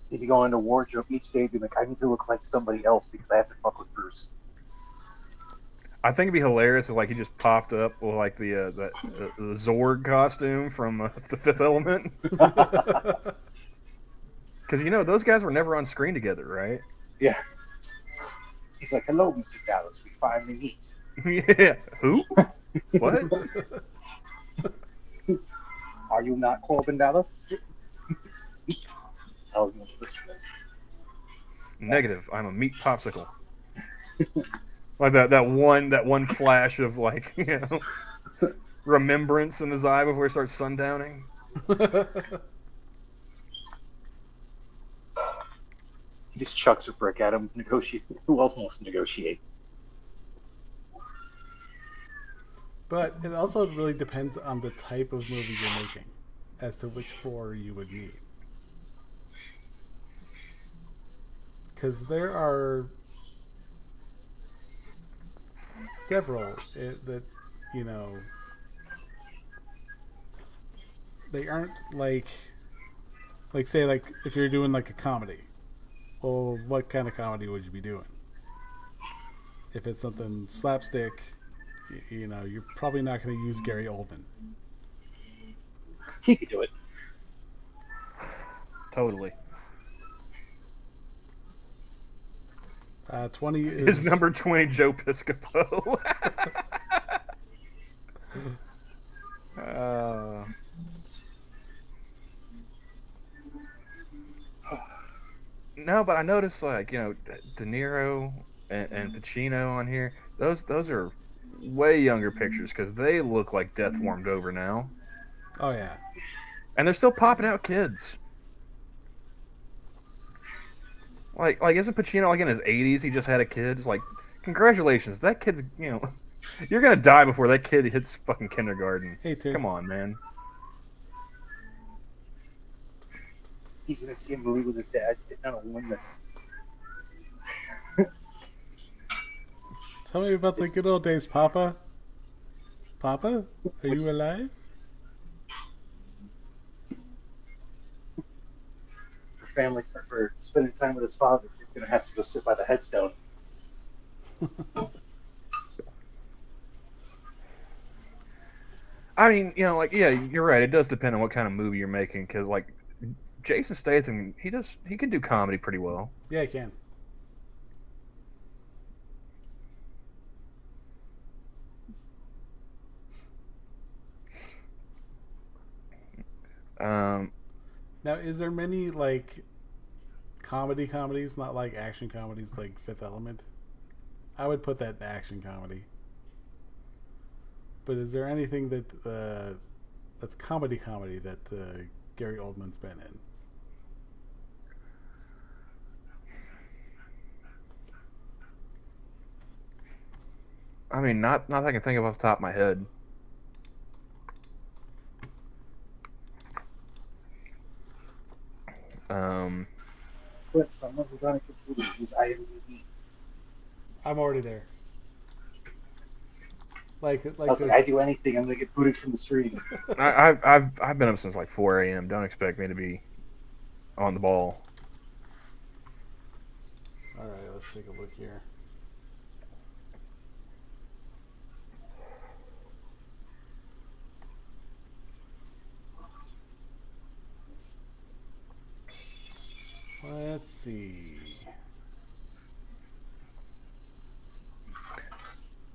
He'd be going into wardrobe each day, be like, I need to look like somebody else because I have to fuck with Bruce. I think it'd be hilarious if like he just popped up with like the Zorg costume from The Fifth Element, because you know those guys were never on screen together, right? Yeah. He's like, hello, Mr. Dallas, we finally meet. Yeah. Who? What? Are you not Corbin Dallas? Negative. I'm a meat popsicle. Like that one flash of like remembrance in his eye before he starts sundowning. He just chucks a brick at him. Negotiate. Who else wants to negotiate? But it also really depends on the type of movie you're making as to which 4 you would need. Because there are several that, you know, they aren't like say, like, if you're doing like a comedy, well, what kind of comedy would you be doing? If it's something slapstick, you know, you're probably not going to use Gary Oldman. He could do it. Totally. 20 is His number 20, Joe Piscopo. No, but I noticed, like, you know, De Niro and Pacino on here. Those are way younger pictures because they look like death warmed over now, Oh yeah. and they're still popping out kids. Like isn't Pacino like in his 80s? He just had a kid. It's like, congratulations, that kid's, you know, you're gonna die before that kid hits fucking kindergarten. Hey, Tim. Come on, man. He's gonna see a movie with his dad sitting on a woman that's. Tell me about the good old days, Papa. Papa, are you alive? For family, for spending time with his father, he's gonna have to go sit by the headstone. I mean, you know, like, yeah, you're right. It does depend on what kind of movie you're making, because like Jason Statham, he can do comedy pretty well. Yeah, I can. Now, is there many like comedies, not like action comedies, like Fifth Element? I would put that in action comedy. But is there anything that that's comedy that Gary Oldman's been in? I mean, not that I can think of off the top of my head. But someone who's on a computer who's IMDb. I'm already there. Like I do anything, I'm gonna get booted from the stream. I've been up since like 4 a.m. Don't expect me to be on the ball. All right, let's take a look here. Let's see.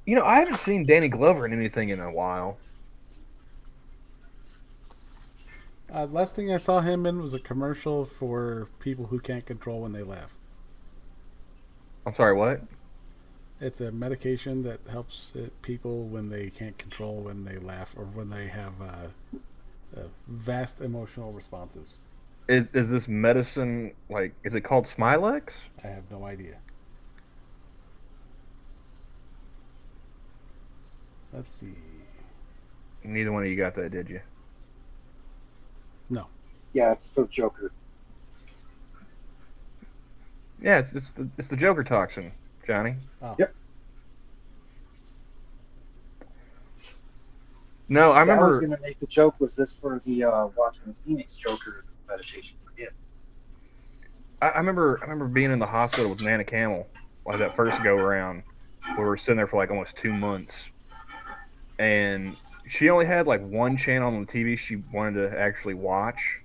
You know, I haven't seen Danny Glover in anything in a while. Last thing I saw him in was a commercial for people who can't control when they laugh. I'm sorry, what? It's a medication that helps people when they can't control when they laugh or when they have vast emotional responses. Is this medicine like? Is it called Smilex? I have no idea. Let's see. Neither one of you got that, did you? No. Yeah, it's for Joker. Yeah, it's the Joker toxin, Johnny. Oh. Yep. No, I See, I was remember. going to make the joke, was this for the Watchmen Phoenix Joker meditation for him? I remember being in the hospital with Nana Camel, like that first go around, where we were sitting there for like almost 2 months, and she only had like one channel on the TV she wanted to actually watch,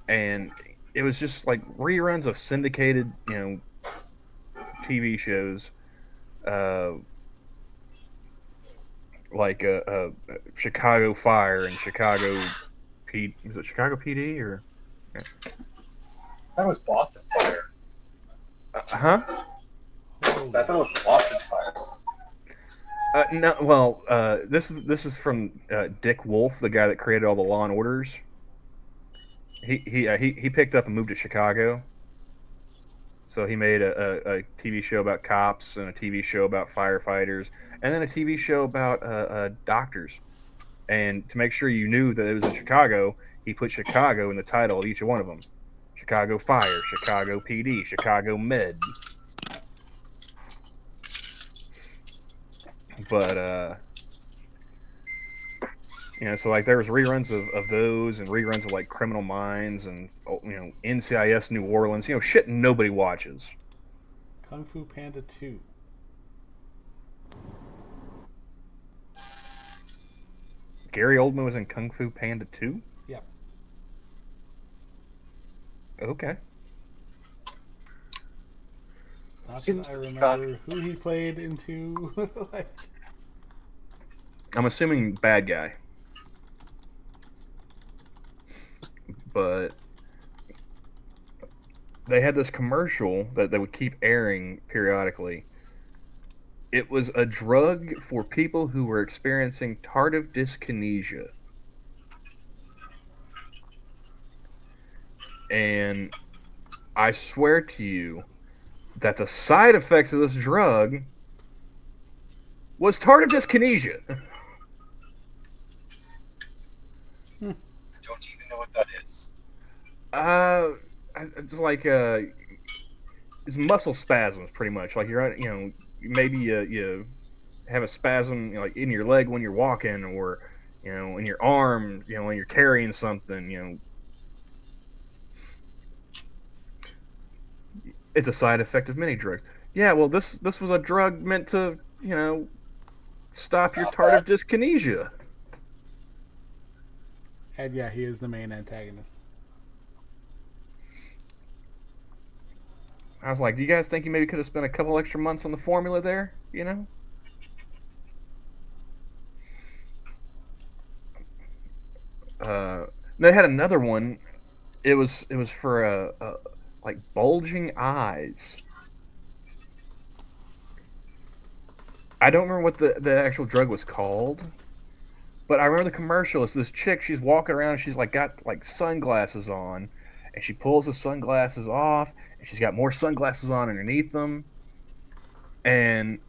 and it was just like reruns of syndicated, TV shows, uh, like Chicago Fire and Chicago Was it Chicago PD or? That was Boston Fire. Huh? I thought it was Boston Fire. No, well, this is from Dick Wolf, the guy that created all the Law and Orders. He picked up and moved to Chicago, so he made a TV show about cops and a TV show about firefighters, and then a TV show about doctors. And to make sure you knew that it was in Chicago, he put Chicago in the title of each one of them: Chicago Fire, Chicago PD, Chicago Med. But so like there was reruns of those and reruns of like Criminal Minds and NCIS New Orleans, shit nobody watches. Kung Fu Panda 2. Gary Oldman was in Kung Fu Panda 2? Yep. Okay. Not that I remember who he played into. I'm assuming bad guy. But they had this commercial that they would keep airing periodically. It was a drug for people who were experiencing tardive dyskinesia. And I swear to you that the side effects of this drug was tardive dyskinesia. I don't even know what that is. It's like it's muscle spasms, pretty much. Like you're, maybe you have a spasm, like in your leg when you're walking, or in your arm, when you're carrying something. It's a side effect of many drugs. Yeah, well, this was a drug meant to, stop your tardive dyskinesia. And yeah, he is the main antagonist. I was like, do you guys think you maybe could have spent a couple extra months on the formula there? They had another one. It was for like bulging eyes. I don't remember what the actual drug was called, but I remember the commercial. It's this chick. She's walking around. She's like got like sunglasses on, and she pulls the sunglasses off, and she's got more sunglasses on underneath them. And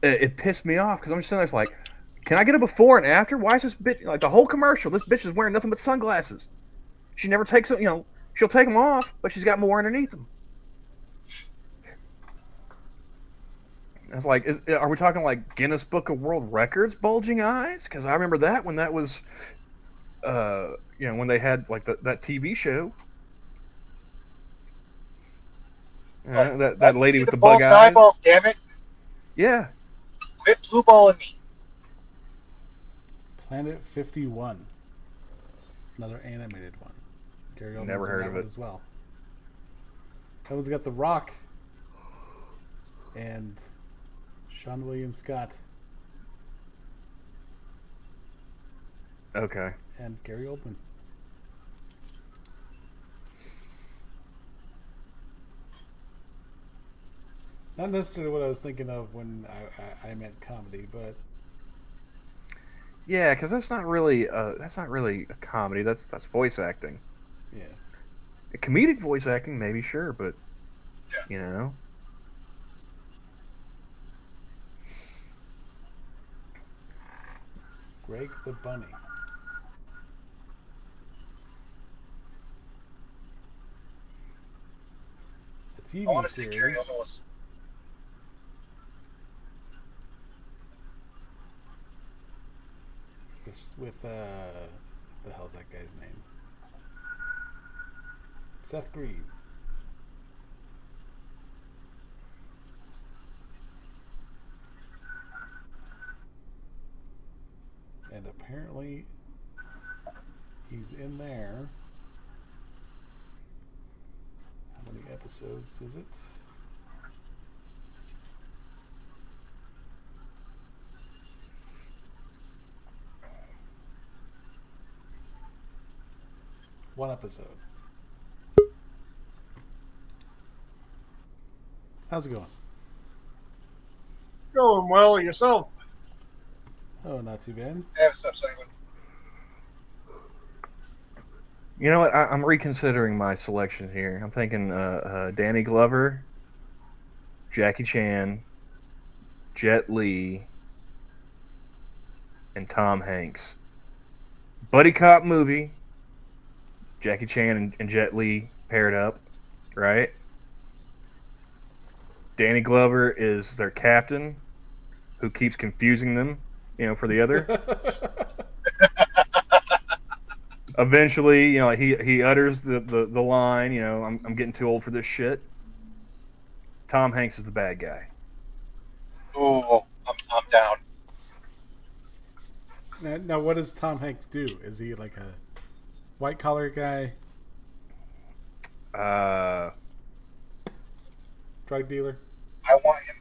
it pissed me off because I'm just sitting there, it's like, can I get a before and after? Why is this bitch, like the whole commercial, this bitch is wearing nothing but sunglasses. She never takes them, she'll take them off, but she's got more underneath them. It's like, are we talking like Guinness Book of World Records bulging eyes? Because I remember that when that was, when they had like that TV show. That lady with the bug eyes. Eyeballs, damn it! Yeah. Quit blue balling me. Planet 51. Another animated one. Gary Oldman's Never heard in that of one it as well. That one's got The Rock and Sean William Scott. Okay. and Gary Oldman. Not necessarily what I was thinking of when I meant comedy, but Yeah, because that's not really a comedy. That's voice acting. yeah. Comedic voice acting, maybe, sure, but Yeah. you know. Greg the Bunny. A TV I want to see Gary series. Oldman. With what the hell's that guy's name? Seth Green. And apparently he's in there. How many episodes is it? One episode. How's it going? Going well yourself. Oh, not too bad. Hey, what's up, Sanguine? You know what? I'm reconsidering my selection here. I'm thinking Danny Glover, Jackie Chan, Jet Li, and Tom Hanks. Buddy cop movie. Jackie Chan and Jet Li paired up, right? Danny Glover is their captain, who keeps confusing them, for the other. Eventually, he utters the line, I'm getting too old for this shit. Tom Hanks is the bad guy. Ooh, I'm down. Now, what does Tom Hanks do? Is he like a white collar guy? Drug dealer? I want him.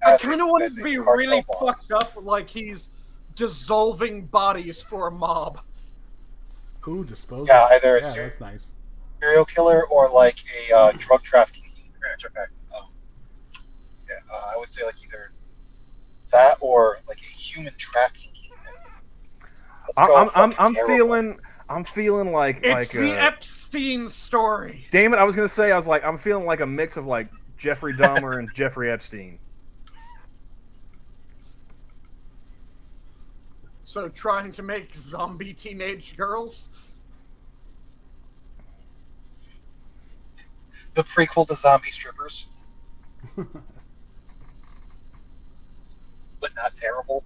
I kind of want it as to a be cartel really boss. fucked up, like he's dissolving bodies for a mob. Ooh, disposal. Yeah, either a yeah, that's nice. serial killer or like a drug trafficking. I would say like either that or like a human trafficking. Let's go I'm feeling like It's the Epstein story. Damn it! I'm feeling like a mix of like Jeffrey Dahmer and Jeffrey Epstein. So trying to make zombie teenage girls? The prequel to Zombie Strippers, but not terrible.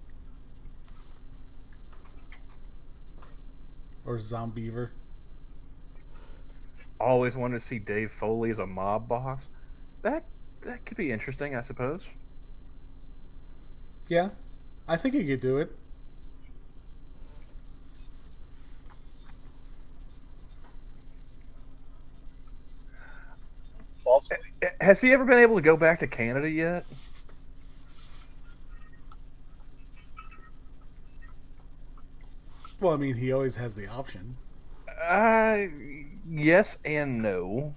Or Zombiever. Always wanted to see Dave Foley as a mob boss. That could be interesting, I suppose. Yeah, I think he could do it. Plausibly. Has he ever been able to go back to Canada yet? Well, I mean, he always has the option. Yes and no.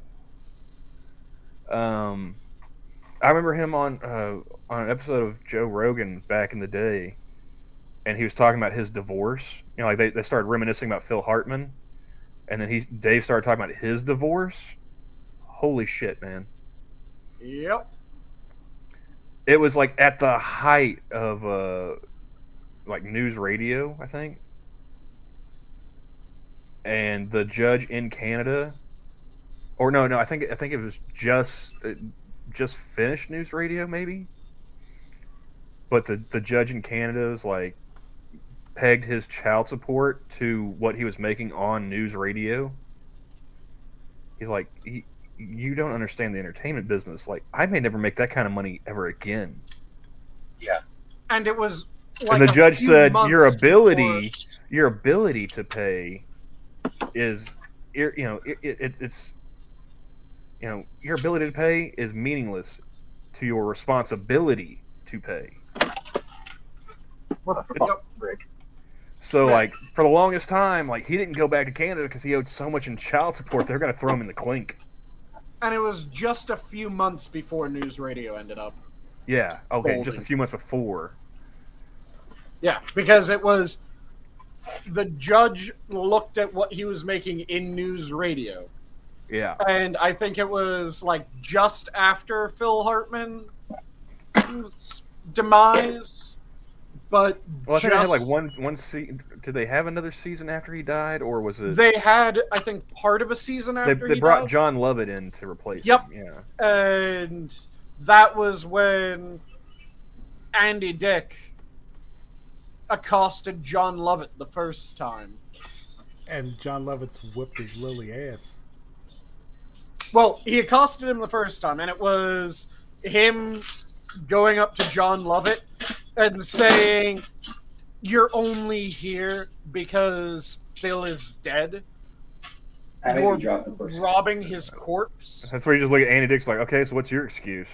I remember him on an episode of Joe Rogan back in the day, and he was talking about his divorce. Like they started reminiscing about Phil Hartman, and then Dave started talking about his divorce. Holy shit, man! Yep. It was like at the height of like news radio, I think. And the judge in Canada, or no, I think it was just finished news radio, maybe. But the judge in Canada was like pegged his child support to what he was making on news radio. He's like, you don't understand the entertainment business. Like, I may never make that kind of money ever again. Yeah. And it was like And the judge said, your months ability to pay is, it's your ability to pay is meaningless to your responsibility to pay. What the fuck, Rick? So, Right. like, for the longest time, like, he didn't go back to Canada because he owed so much in child support, they were going to throw him in the clink. And it was just a few months before News Radio ended up. Yeah, okay, just a Folding. few months before. Yeah, because it was the judge looked at what he was making in News Radio. Yeah. And I think it was like just after Phil Hartman's demise. But Well, I think they had like one season. Did they have another season after he died, or was it? They had, I think, part of a season after They he brought died. John Lovett in to replace Yep. him. Yeah. And that was when Andy Dick accosted John Lovett the first time. And John Lovett's whipped his lily ass. Well, he accosted him the first time, and it was him going up to John Lovett and saying, "You're only here because Phil is dead. I think You're he dropped the first robbing his corpse." That's where you just look at Andy Dick's like, okay, so what's your excuse?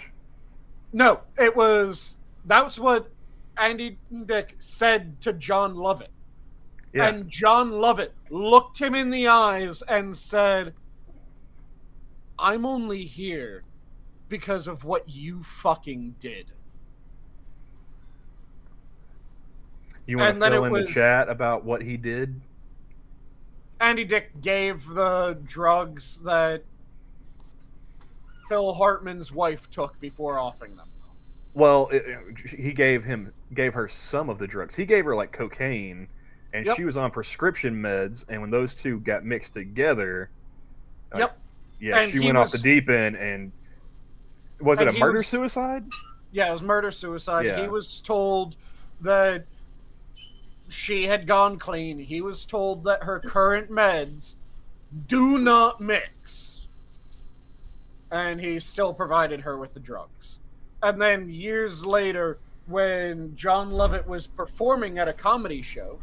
No, that's what Andy Dick said to John Lovett. Yeah. And John Lovett looked him in the eyes and said, "I'm only here because of what you fucking did." You want and to then fill it in was- the chat about what he did? Andy Dick gave the drugs that Phil Hartman's wife took before offing them. Well, he gave her some of the drugs. He gave her like cocaine, and Yep. she was on prescription meds. And when those two got mixed together, like, Yep. yeah, And she he went off the was- deep end. And was it And a he murder was- suicide? Yeah, it was murder-suicide. Yeah. He was told that she had gone clean. He was told that her current meds do not mix. And he still provided her with the drugs. And then years later, when John Lovett was performing at a comedy show,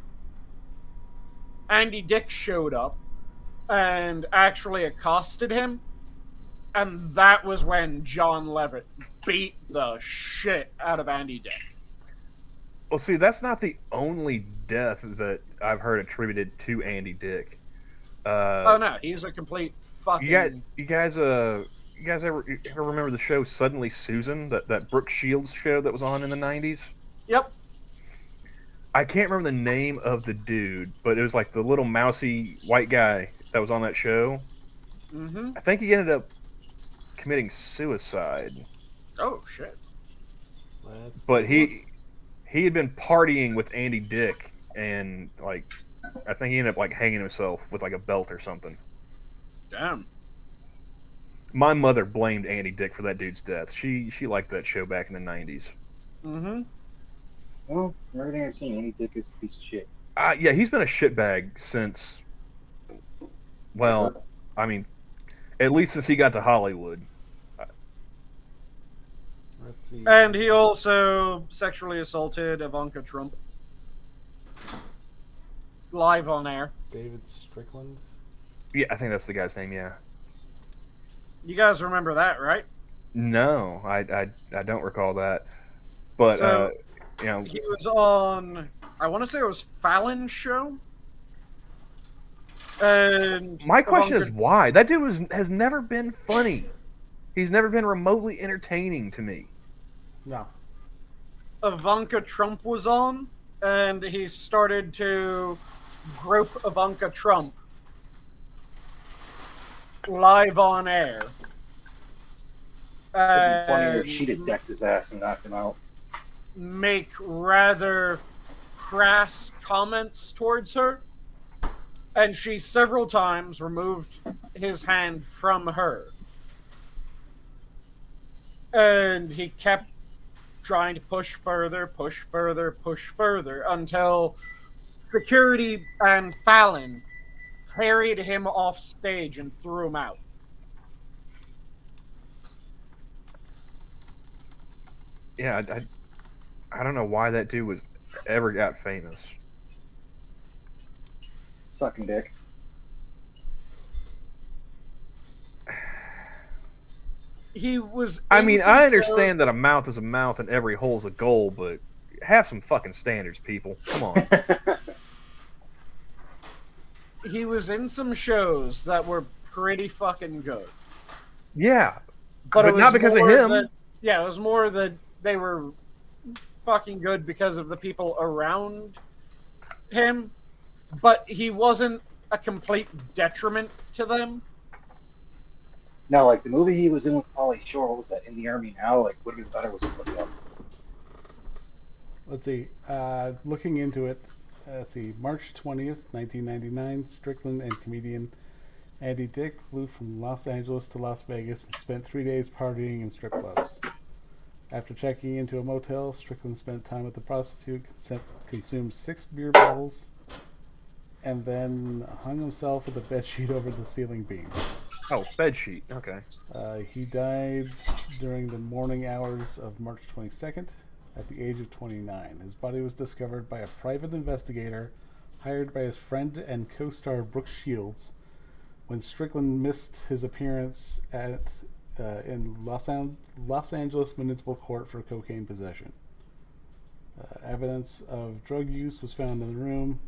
Andy Dick showed up and actually accosted him. And that was when John Lovett beat the shit out of Andy Dick. Well, see, that's not the only death that I've heard attributed to Andy Dick. Oh no, he's a complete fucking. You guys ever remember the show Suddenly Susan, that Brooke Shields show that was on in the 90s? Yep. I can't remember the name of the dude, but it was like the little mousy white guy that was on that show. Mm-hmm. I think he ended up committing suicide. Oh shit. But he had been partying with Andy Dick, and like I think he ended up like hanging himself with like a belt or something. Damn. My mother blamed Andy Dick for that dude's death. She liked that show back in the 90s. Mm-hmm. Well, from everything I've seen, Andy Dick is a piece of shit. Yeah, he's been a shitbag since. Well, I mean, at least since he got to Hollywood. Let's see. And he also sexually assaulted Ivanka Trump. Live on air. David Strickland. Yeah, I think that's the guy's name. Yeah. You guys remember that, right? No, I don't recall that. But So, you know, He was on, I want to say it was Fallon's show. And my question is Ivanka- why? That dude has never been funny. He's never been remotely entertaining to me. No. Ivanka Trump was on, and he started to grope Ivanka Trump live on air. It'd be funnier if And she'd have decked his ass and knocked him out. make rather crass comments towards her, and she several times removed his hand from her. And he kept trying to push further until security and Fallon carried him off stage and threw him out. Yeah, I don't know why that dude was ever got famous. Sucking dick. He was. I in mean, some I shows- understand that a mouth is a mouth and every hole's a goal, but have some fucking standards, people. Come on. he was in some shows that were pretty fucking good. Yeah, But it but was not because of more him. That, yeah, it was more that they were fucking good because of the people around him. But he wasn't a complete detriment to them. Now, like the movie he was in with Pauly Shore, what was that? In the Army Now, like would have been better with somebody else. Let's see. Looking into it, let's see. March 20th, 1999, Strickland and comedian Andy Dick flew from Los Angeles to Las Vegas and spent 3 days partying in strip clubs. After checking into a motel, Strickland spent time with the prostitute, consumed 6 beer bottles, and then hung himself with a bedsheet over the ceiling beam. Oh, bedsheet. Okay. He died during the morning hours of March 22nd at the age of 29. His body was discovered by a private investigator hired by his friend and co-star Brooke Shields when Strickland missed his appearance in Los Angeles Municipal Court for cocaine possession. Evidence of drug use was found in the room.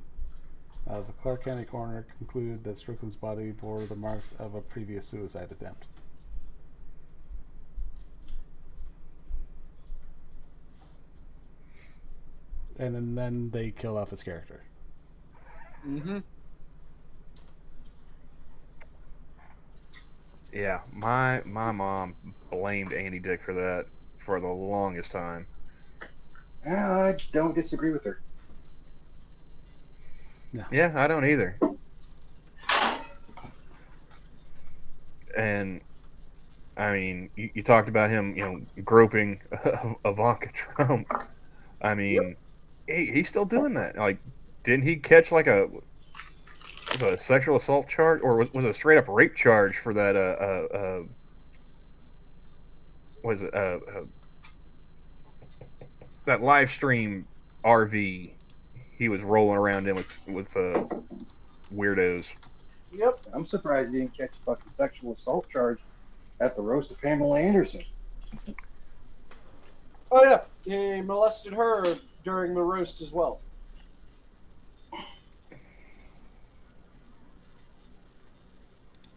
The Clark County coroner concluded that Strickland's body bore the marks of a previous suicide attempt. And then they kill off his character. Mm-hmm. Yeah, my mom blamed Andy Dick for that for the longest time. I don't disagree with her. No. Yeah, I don't either. And I mean, you talked about him, groping Ivanka Trump. I mean, he's still doing that. Like, didn't he catch like a sexual assault charge, or was it a straight up rape charge for that? Was it that live stream RV he was rolling around in with weirdos? Yep. I'm surprised he didn't catch a fucking sexual assault charge at the roast of Pamela Anderson. Oh yeah, he molested her during the roast as well.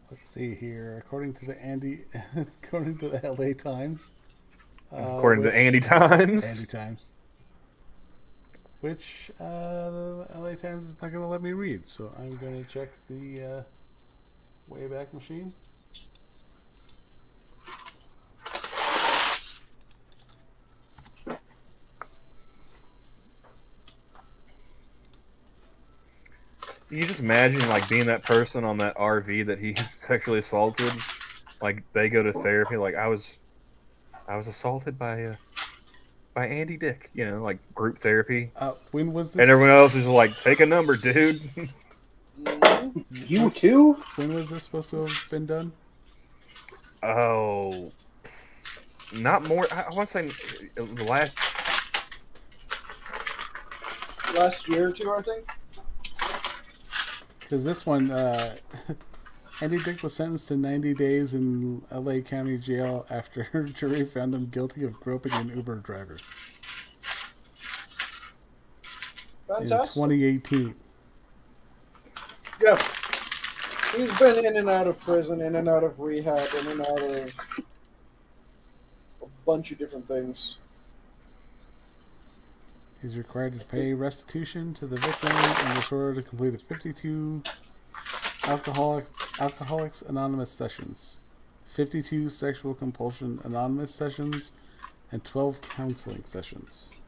Let's see here. According to the LA Times. According to Andy Times. Andy Times. Which the LA Times is not going to let me read, so I'm going to check the Wayback Machine. Can you just imagine, like, being that person on that RV that he sexually assaulted? Like, they go to therapy, like, I was assaulted by Andy Dick, like group therapy. When was this? And everyone else is like, take a number, dude. You too? When was this supposed to have been done? Oh, not more. I want to say the Last year or two, I think. Because this one, Andy Dick was sentenced to 90 days in LA County Jail after a jury found him guilty of groping an Uber driver. Fantastic. In 2018. Yeah. He's been in and out of prison, in and out of rehab, in and out of a bunch of different things. He's required to pay restitution to the victim in order to complete 52 Alcoholics Anonymous sessions, 52 Sexual Compulsion Anonymous sessions, and 12 counseling sessions.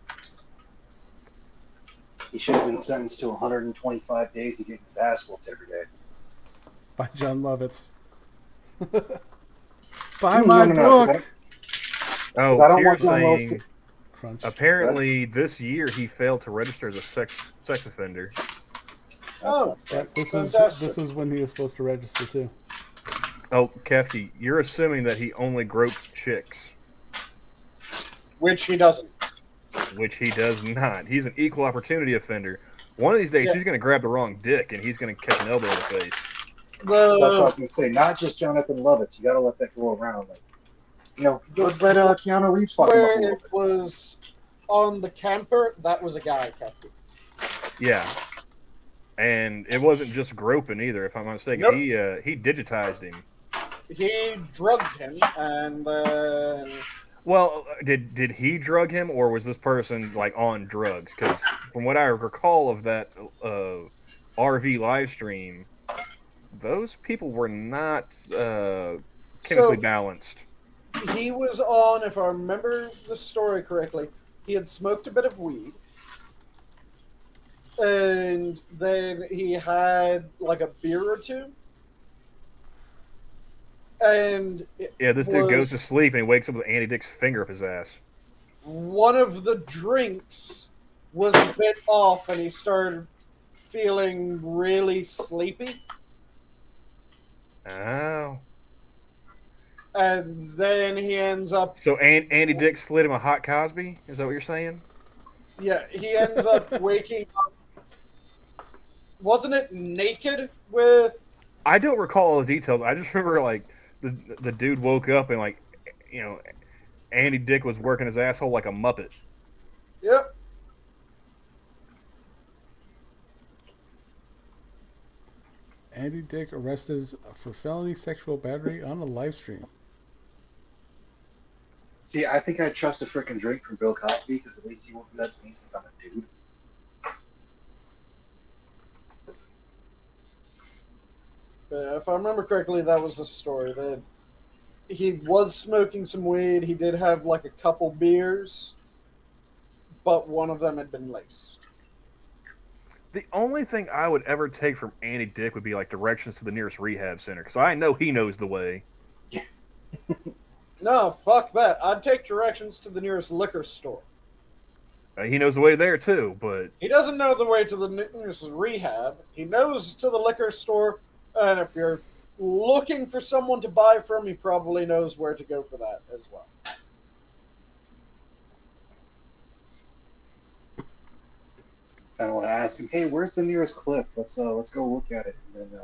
He should have been sentenced to 125 days of getting his ass whooped every day. By John Lovitz. Buy my book! Oh, I don't you're want John Lovitz saying... to... Crunch. Apparently, this year he failed to register as a sex offender. Oh, This was when he was supposed to register too. Oh, Kefty, you're assuming that he only gropes chicks, which he doesn't. which he does not. He's an equal opportunity offender. One of these days, he's going to grab the wrong dick and he's going to catch an elbow in the face. That's what I was going to say. Not just Jonathan Lovitz. You got to let that go around. Like, let's let Keanu Reeves fuck him up a Where little it bit. was on the camper, that was a guy, Captain. Yeah. And it wasn't just groping either, if I'm not mistaken. Nope. He digitized him. He drugged him, and then Well, did he drug him, or was this person like on drugs? Because from what I recall of that RV live stream, those people were not chemically So- balanced. he was on, if I remember the story correctly, he had smoked a bit of weed. And then he had like a beer or two. And Yeah, this dude goes to sleep and he wakes up with Andy Dick's finger up his ass. one of the drinks was a bit off, and he started feeling really sleepy. Oh. And then he ends up, So Andy Dick slid him a hot Cosby? Is that what you're saying? yeah, he ends up waking up. Wasn't it naked with? I don't recall all the details. I just remember like the dude woke up and like, you know, Andy Dick was working his asshole like a muppet. Yep. Andy Dick arrested for felony sexual battery on a live stream. See, I think I'd trust a freaking drink from Bill Cosby because at least he won't do that to me since I'm a dude. If I remember correctly, that was the story. That he was smoking some weed. He did have like a couple beers, but one of them had been laced. The only thing I would ever take from Andy Dick would be like directions to the nearest rehab center, because I know he knows the way. No, fuck that. I'd take directions to the nearest liquor store. He knows the way there too, but He doesn't know the way to the nearest rehab. He knows to the liquor store, and if you're looking for someone to buy from, he probably knows where to go for that as well. I want to ask him, hey, where's the nearest cliff? Let's go look at it. And then,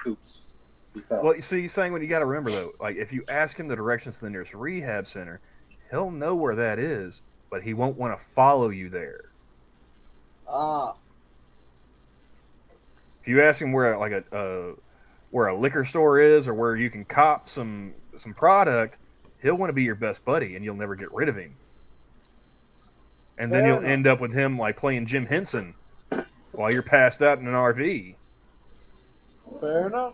oops, he fell. well, you see, you're saying what you got to remember though. Like if you ask him the directions to the nearest rehab center, he'll know where that is, but he won't want to follow you there. Ah, If you ask him where like where a liquor store is or where you can cop some product, he'll want to be your best buddy, and you'll never get rid of him. And then Fair you'll enough. end up with him like playing Jim Henson while you're passed out in an RV. fair enough.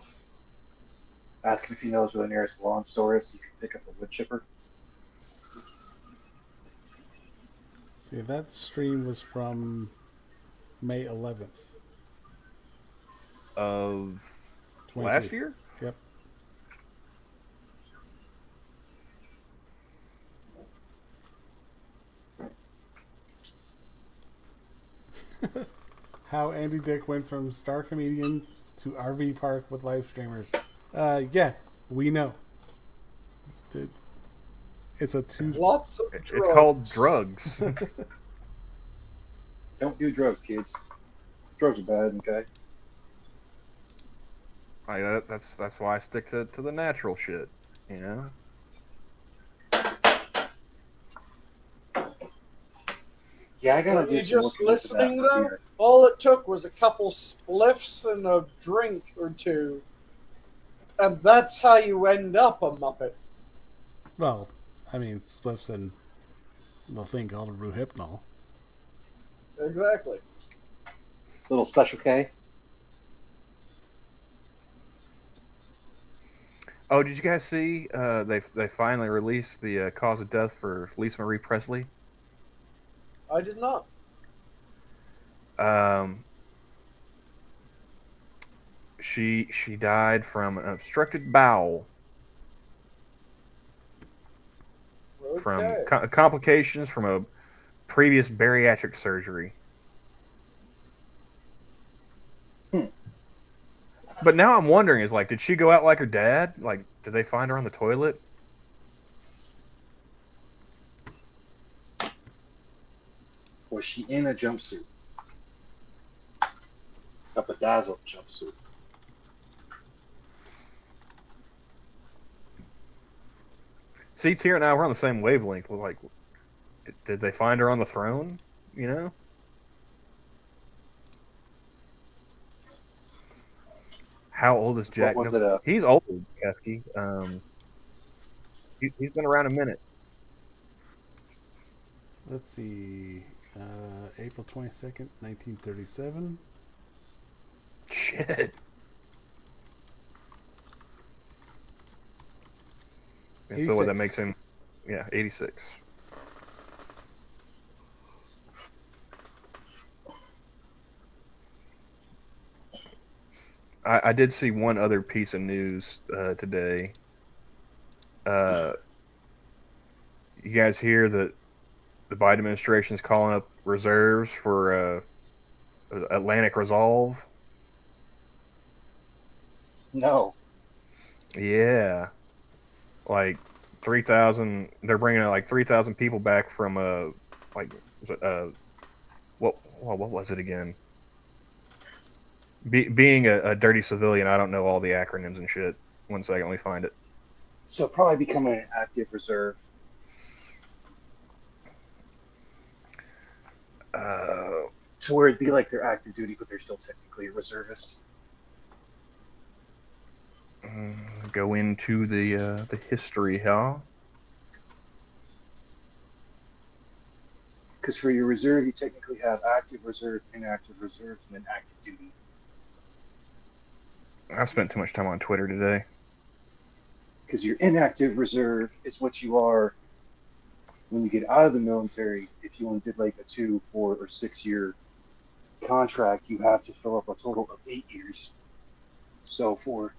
Ask him if he knows where the nearest lawn store is so you can pick up a wood chipper. See, that stream was from May 11th. Of 22. last year? Yep. How Andy Dick went from star comedian to RV park with live streamers. Yeah, we know. It's a two. Lots of drugs. It's called drugs. Don't do drugs, kids. Drugs are bad, okay? Like that's why I stick to the natural shit, you know. Yeah, I gotta Were do you some just looking into that listening, for though? beer. All it took was a couple spliffs and a drink or two. And that's how you end up a Muppet. Well, I mean, spliffs and the thing called a Ruhypnol. Exactly. Little Special K. Oh, did you guys see? They finally released the cause of death for Lisa Marie Presley. I did not. She died from an obstructed bowel from Okay. complications from a previous bariatric surgery. But now I'm wondering, is like, did she go out like her dad? Like, did they find her on the toilet? Was she in a jumpsuit? A bedazzled jumpsuit. See, Tira and I were on the same wavelength. We're like, did they find her on the throne? You know? How old is Jack? was it? He's old, Kesky. He's been around a minute. Let's see. April 22nd, 1937. Shit. And so what that makes him, 86. I did see one other piece of news today. You guys hear that the Biden administration is calling up reserves for Atlantic Resolve? No. Yeah, like 3,000. They're bringing like 3,000 people back from what was it again? Being a dirty civilian, I don't know all the acronyms and shit. 1 second, let me find it. So probably becoming an active reserve. To where it'd be like they're active duty, but they're still technically a reservist. Go into the history, huh? Because for your reserve, you technically have active reserve, inactive reserves, and then active duty. I've spent too much time on Twitter today. Because your inactive reserve is what you are when you get out of the military. If you only did like a 2, 4, or 6 year contract, you have to fill up a total of 8 years. So for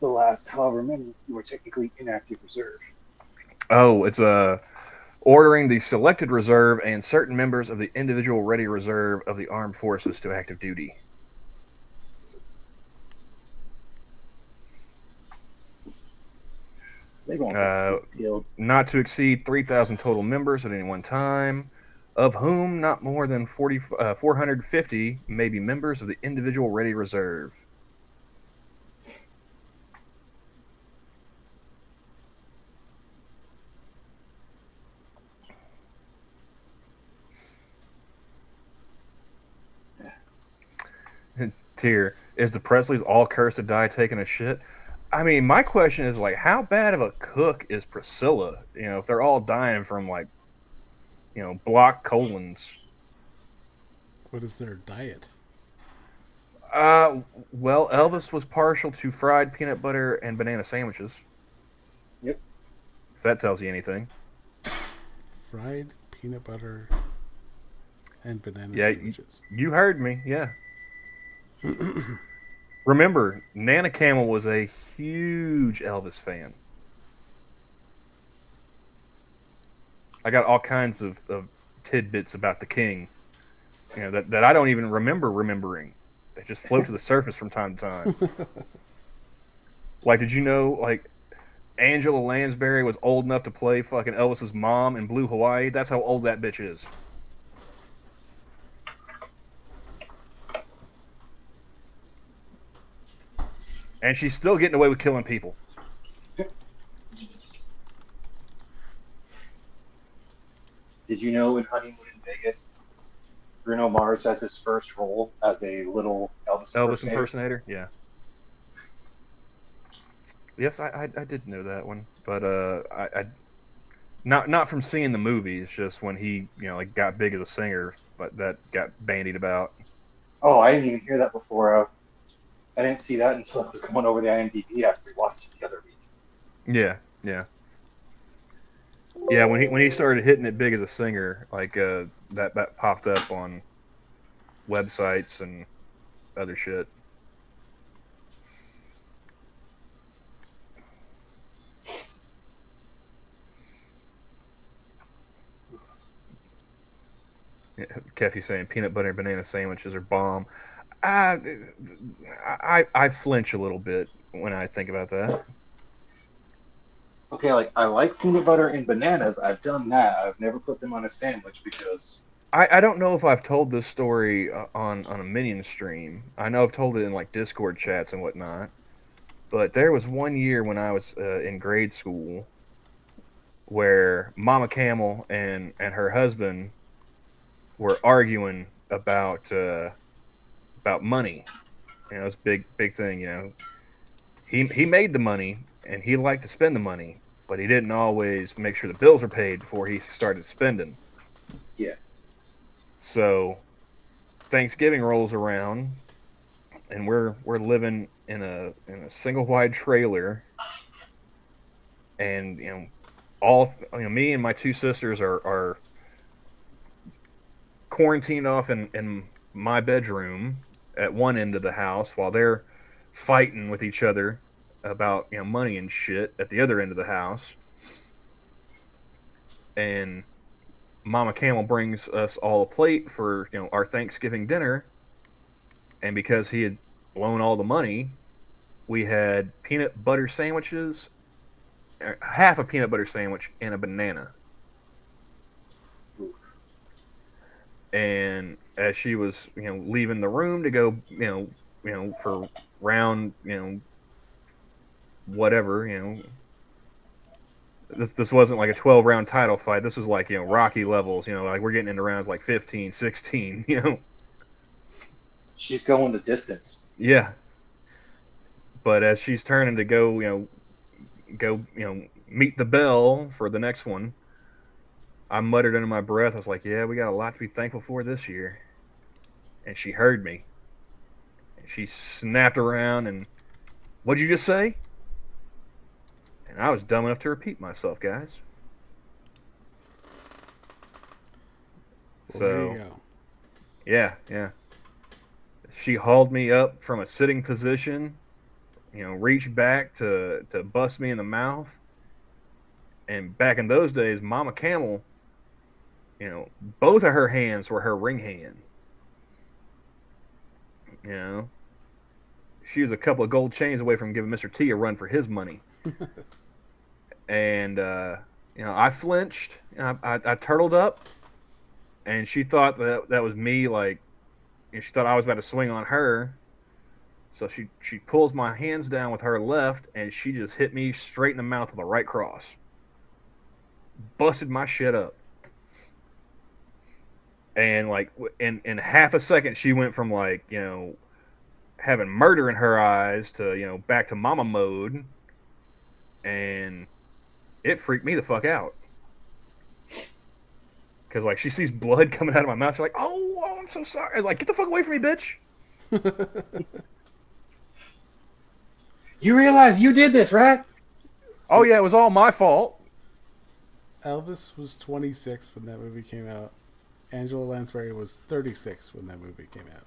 the last however many, you were technically inactive reserve. Oh, it's ordering the selected reserve and certain members of the individual ready reserve of the armed forces to active duty. They won't get killed. Not to exceed 3,000 total members at any one time, of whom not more than 450 may be members of the individual ready reserve. Tier, is the Presleys all cursed to die taking a shit? I mean, my question is, like, how bad of a cook is Priscilla? You know, if they're all dying from, like, block colons. What is their diet? Well, Elvis was partial to fried peanut butter and banana sandwiches. Yep. If that tells you anything. Fried peanut butter and banana sandwiches. You heard me, yeah. Remember, Nana Camel was a huge Elvis fan. I got all kinds of tidbits about the king, that I don't even remembering. They just float to the surface from time to time. Like, did you know, like, Angela Lansbury was old enough to play fucking Elvis's mom in Blue Hawaii? That's how old that bitch is. And she's still getting away with killing people. Did you know in Honeymoon in Vegas, Bruno Mars has his first role as a little Elvis impersonator? Yeah. Yes, I did know that one, but I not from seeing the movies, just when he like got big as a singer, but that got bandied about. Oh, I didn't even hear that before. I didn't see that until I was going over the IMDb after we watched it the other week. Yeah. When he started hitting it big as a singer, like that popped up on websites and other shit. Yeah, Keffy saying peanut butter and banana sandwiches are bomb. I flinch a little bit when I think about that. Okay, like, I like peanut butter and bananas. I've done that. I've never put them on a sandwich because... I don't know if I've told this story on a Minion stream. I know I've told it in, like, Discord chats and whatnot. But there was one year when I was in grade school where Mama Camel and her husband were arguing about money. You know, it's a big thing. You know, he made the money and he liked to spend the money, but he didn't always make sure the bills were paid before he started spending. Yeah. So Thanksgiving rolls around, and we're living in a single wide trailer, and me and my two sisters are quarantined off in my bedroom at one end of the house while they're fighting with each other about money and shit at the other end of the house. And Mama Camel brings us all a plate for our Thanksgiving dinner, and because he had blown all the money, we had peanut butter sandwiches, half a peanut butter sandwich, and a banana. Oof. And as she was leaving the room to go for round whatever this wasn't like a 12-round title fight. This was like Rocky levels, like we're getting into rounds like 15, 16. She's going the distance. Yeah. But as she's turning to go meet the bell for the next one, I muttered under my breath, I was like, yeah, we got a lot to be thankful for this year. And she heard me. And she snapped around and, what'd you just say? And I was dumb enough to repeat myself, guys. Well, So, there you go. yeah. She hauled me up from a sitting position, reached back to bust me in the mouth. And back in those days, Mama Camel, both of her hands were her ring hand. She was a couple of gold chains away from giving Mr. T a run for his money. And, I flinched, I turtled up, and she thought that was me, like, she thought I was about to swing on her. So she pulls my hands down with her left, and she just hit me straight in the mouth with a right cross. Busted my shit up. And like in half a second, she went from like having murder in her eyes to back to mama mode, and it freaked me the fuck out. Because like she sees blood coming out of my mouth, she's like, "Oh, I'm so sorry!" Like, get the fuck away from me, bitch! You realize you did this, right? Oh yeah, it was all my fault. Elvis was 26 when that movie came out. Angela Lansbury was 36 when that movie came out.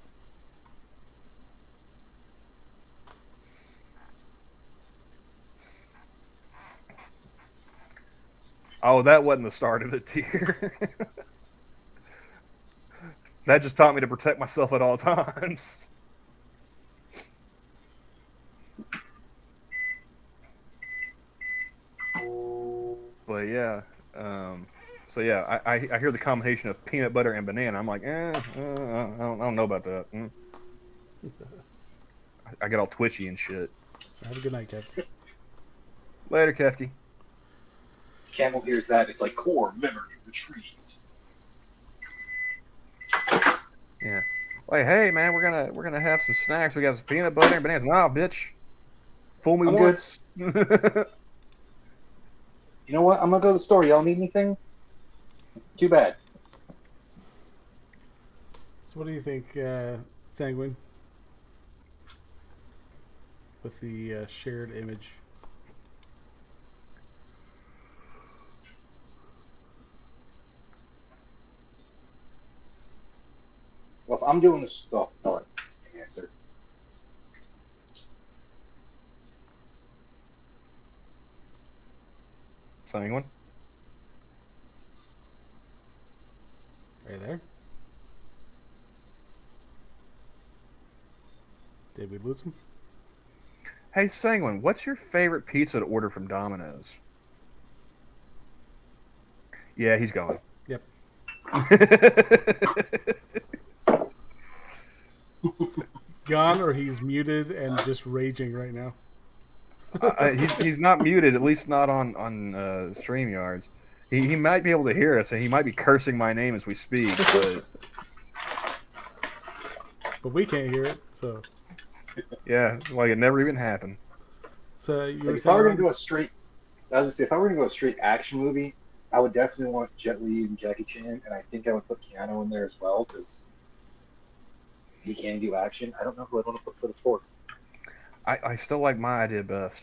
Oh, that wasn't the start of the tear. That just taught me to protect myself at all times. But yeah, so yeah, I hear the combination of peanut butter and banana. I'm like, I don't know about that. I get all twitchy and shit. Have a good night, Kev. Later, Kefki. Camel hears that, it's like core memory retrieved. Yeah. Like, hey man, we're gonna have some snacks. We got some peanut butter and bananas. Nah, bitch. Fool me I'm once. You know what? I'm gonna go to the store. Y'all need anything? Too bad. So what do you think, Sanguine? With the shared image. Well, if I'm doing this, oh, no, answer. Anyone? Are you there? Did we lose him? Hey, Sanguine, what's your favorite pizza to order from Domino's? Yeah, he's going. Yep. Gone, or he's muted and just raging right now. He's not muted, at least not on StreamYards. He might be able to hear us, and he might be cursing my name as we speak. But we can't hear it, so. Yeah, like it never even happened. So you Like were if I saying, were gonna Ron? go a straight, I was gonna say if I were gonna go a straight action movie, I would definitely want Jet Li and Jackie Chan, and I think I would put Keanu in there as well because he can do action. I don't know who I'd want to put for the fourth. I still like my idea best.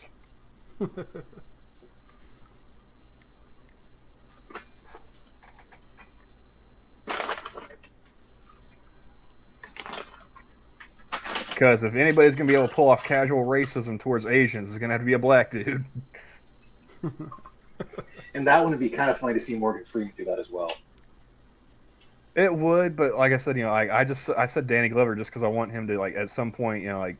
Because if anybody's gonna be able to pull off casual racism towards Asians, it's gonna have to be a black dude. And that one would be kind of funny to see Morgan Freeman do that as well. It would, but like I said, I said Danny Glover just because I want him to at some point, I'm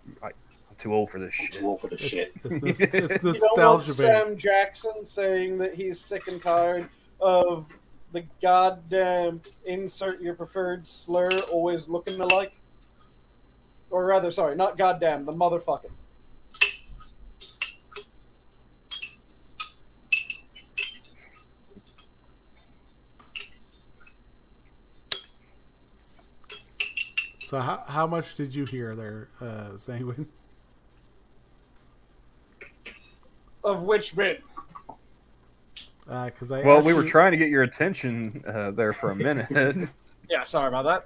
too old for this I'm shit. too old for this shit. It's You don't want nostalgia bait. Sam Jackson saying that he's sick and tired of the goddamn insert your preferred slur always looking alike? Or rather, sorry, not goddamn, the motherfucking. So how much did you hear there, Sanguine? Of which bit? Because Well, we were trying to get your attention there for a minute. Yeah, sorry about that.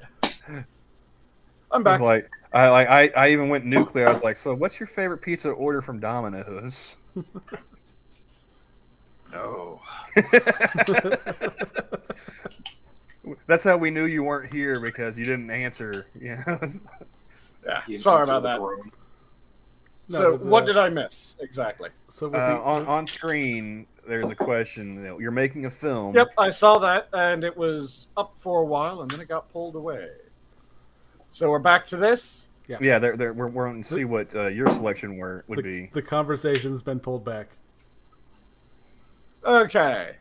I'm I was back. like, I even went nuclear. I was like, so what's your favorite pizza order from Domino's? No. That's how we knew you weren't here because you didn't answer. Yeah, He sorry intends to about that. grow. No, So, but, what did I miss exactly? So with on screen, there's a question. You're making a film. Yep, I saw that, and it was up for a while, and then it got pulled away. So we're back to this. Yeah, we're wanting to see what your selection would be. The conversation's been pulled back. Okay.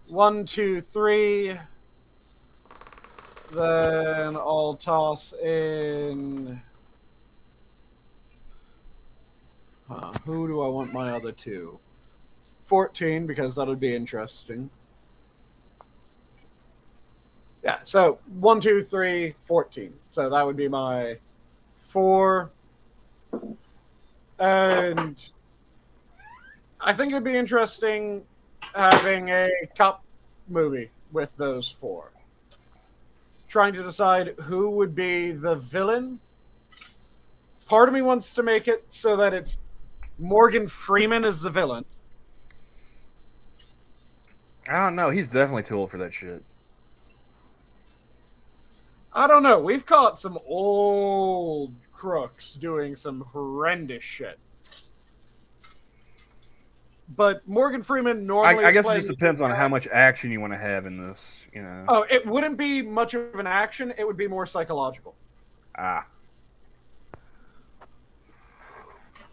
1, 2, 3. Then I'll toss in. Who do I want my other two? 14, because that would be interesting. Yeah, so 1, 2, 3, 14. So that would be my 4. And I think it'd be interesting having a cop movie with those 4. Trying to decide who would be the villain. Part of me wants to make it so that it's Morgan Freeman is the villain. I don't know. He's definitely too old for that shit. I don't know. We've caught some old crooks doing some horrendous shit. But Morgan Freeman normally. I guess it just depends on how much action you want to have in this. Oh, it wouldn't be much of an action. It would be more psychological. Ah.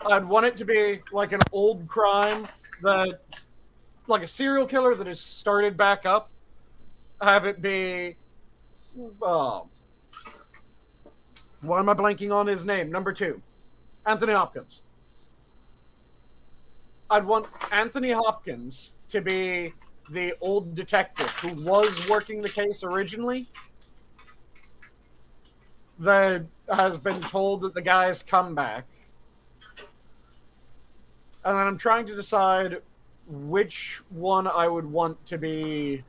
I'd want it to be like an old crime that, like a serial killer that has started back up. Have it be. Why am I blanking on his name? Number 2, Anthony Hopkins. I'd want Anthony Hopkins to be the old detective who was working the case originally, that has been told that the guy's come back. And then I'm trying to decide which one I would want to be.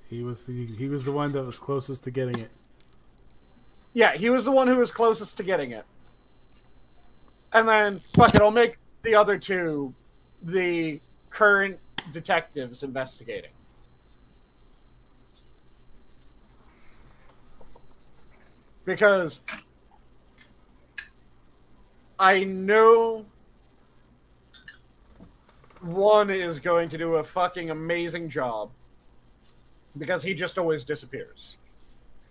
He was the one that was closest to getting it. Yeah, he was the one who was closest to getting it. And then, fuck it, I'll make the other 2 the current detectives investigating. Because I know one is going to do a fucking amazing job because he just always disappears.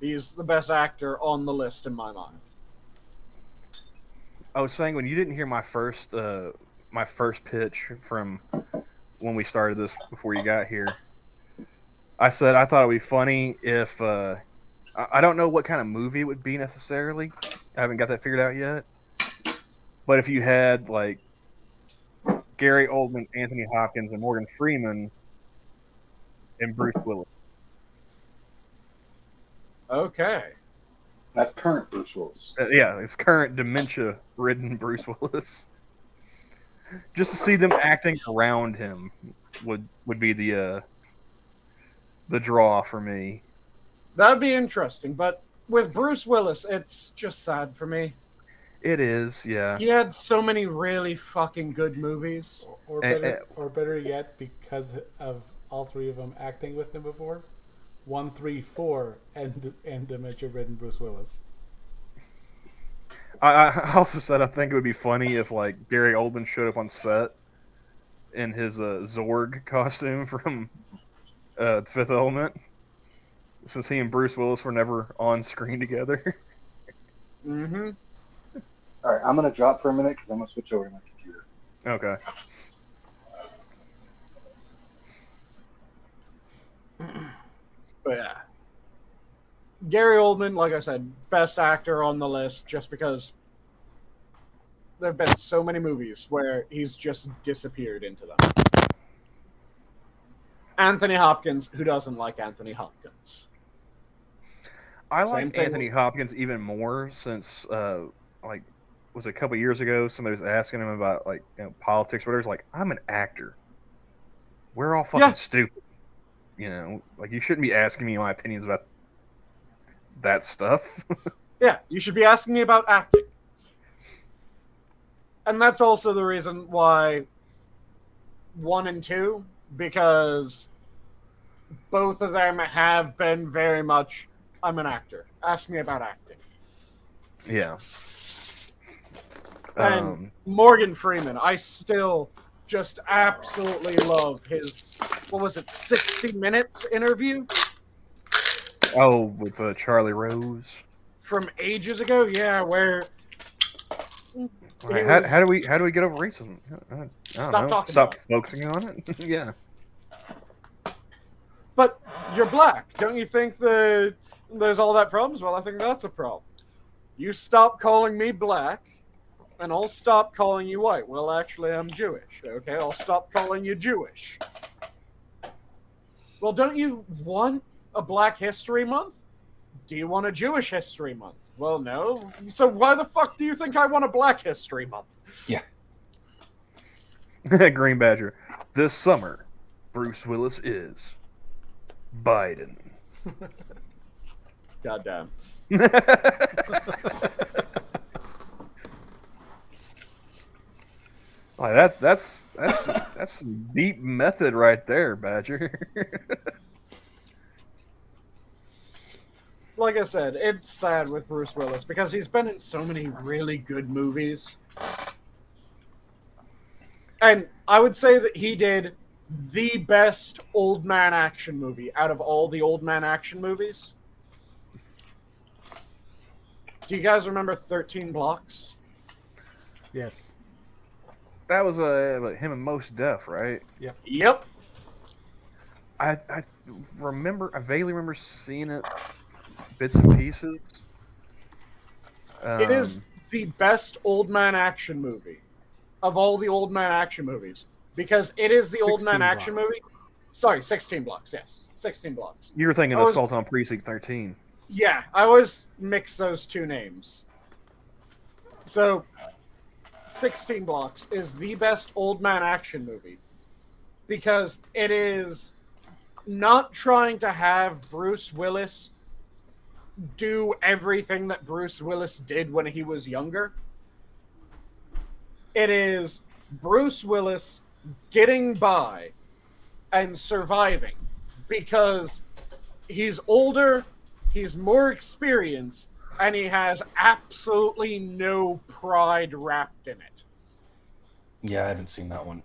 He's the best actor on the list in my mind. Oh, Sanguine, you didn't hear my first pitch from when we started this before you got here. I said I thought it would be funny if I don't know what kind of movie it would be necessarily. I haven't got that figured out yet. But if you had like Gary Oldman, Anthony Hopkins, and Morgan Freeman, and Bruce Willis. Okay. That's current Bruce Willis. Yeah, it's current dementia-ridden Bruce Willis. Just to see them acting around him would be the draw for me. That'd be interesting, but with Bruce Willis, it's just sad for me. It is, yeah. He had so many really fucking good movies. Or better yet, because of all three of them acting with him before, 1, 3, 4, and dementia-ridden Bruce Willis. I also said I think it would be funny if like Gary Oldman showed up on set in his Zorg costume from Fifth Element, since he and Bruce Willis were never on screen together. Mm-hmm. All right, I'm gonna drop for a minute because I'm gonna switch over to my computer. Okay. But yeah. Gary Oldman, like I said, best actor on the list just because there have been so many movies where he's just disappeared into them. Anthony Hopkins, who doesn't like Anthony Hopkins? I Same like thing Anthony Hopkins even more since, like, was it a couple years ago? Somebody was asking him about like politics, whatever. He's like, I'm an actor. We're all fucking stupid. You know, like you shouldn't be asking me my opinions about that stuff. Yeah, you should be asking me about acting. And that's also the reason why 1 and 2, because both of them have been very much, I'm an actor. Ask me about acting. Yeah. And Morgan Freeman, I still just absolutely love his, what was it, 60 Minutes interview? Oh, with Charlie Rose. From ages ago, yeah, where... Right, how do we get over racism? I don't know. Stop focusing on it. Yeah. But you're black. Don't you think that there's all that problems? Well, I think that's a problem. You stop calling me black, and I'll stop calling you white. Well, actually, I'm Jewish. Okay, I'll stop calling you Jewish. Well, don't you want a Black History Month? Do you want a Jewish History Month? Well, no. So why the fuck do you think I want a Black History Month? Yeah. Green Badger. This summer, Bruce Willis is Biden. Goddamn. Like that's some deep method right there, Badger. Like I said, it's sad with Bruce Willis because he's been in so many really good movies. And I would say that he did the best old man action movie out of all the old man action movies. Do you guys remember 13 Blocks? Yes. That was him and Mos Def, right? Yep. I vaguely remember seeing it, bits and pieces. It is the best old man action movie of all the old man action movies because it is the old man action movie. Sorry, 16 Blocks. Yes, 16 Blocks. You were thinking of Assault on Precinct 13. Yeah, I always mix those two names. So, 16 Blocks is the best old man action movie because it is not trying to have Bruce Willis do everything that Bruce Willis did when he was younger. It is Bruce Willis getting by and surviving because he's older, he's more experienced, and he has absolutely no pride wrapped in it. Yeah, I haven't seen that one.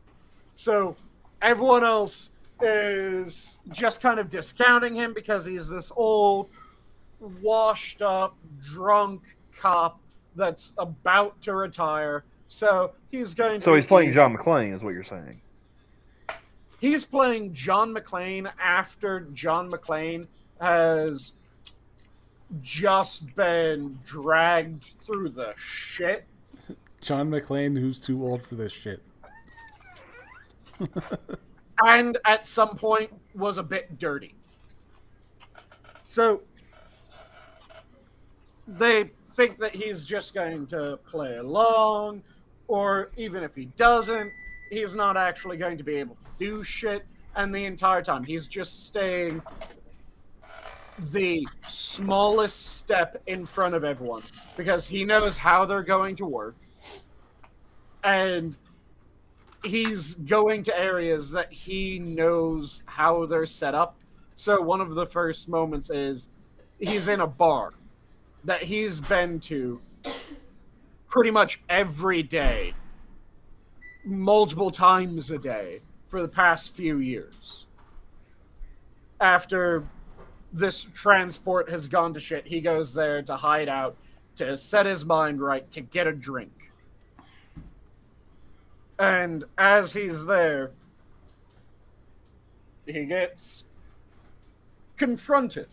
So everyone else is just kind of discounting him because he's this old, washed up, drunk cop that's about to retire. So he's going to... So he's playing John McClane, is what you're saying. He's playing John McClane after John McClane has just been dragged through the shit. John McClane, who's too old for this shit. And at some point was a bit dirty. So they think that he's just going to play along, or even if he doesn't, he's not actually going to be able to do shit. And the entire time, he's just staying the smallest step in front of everyone because he knows how they're going to work. And he's going to areas that he knows how they're set up. So one of the first moments is he's in a bar that he's been to pretty much every day, multiple times a day for the past few years. After this transport has gone to shit, he goes there to hide out, to set his mind right, to get a drink. And as he's there, he gets confronted.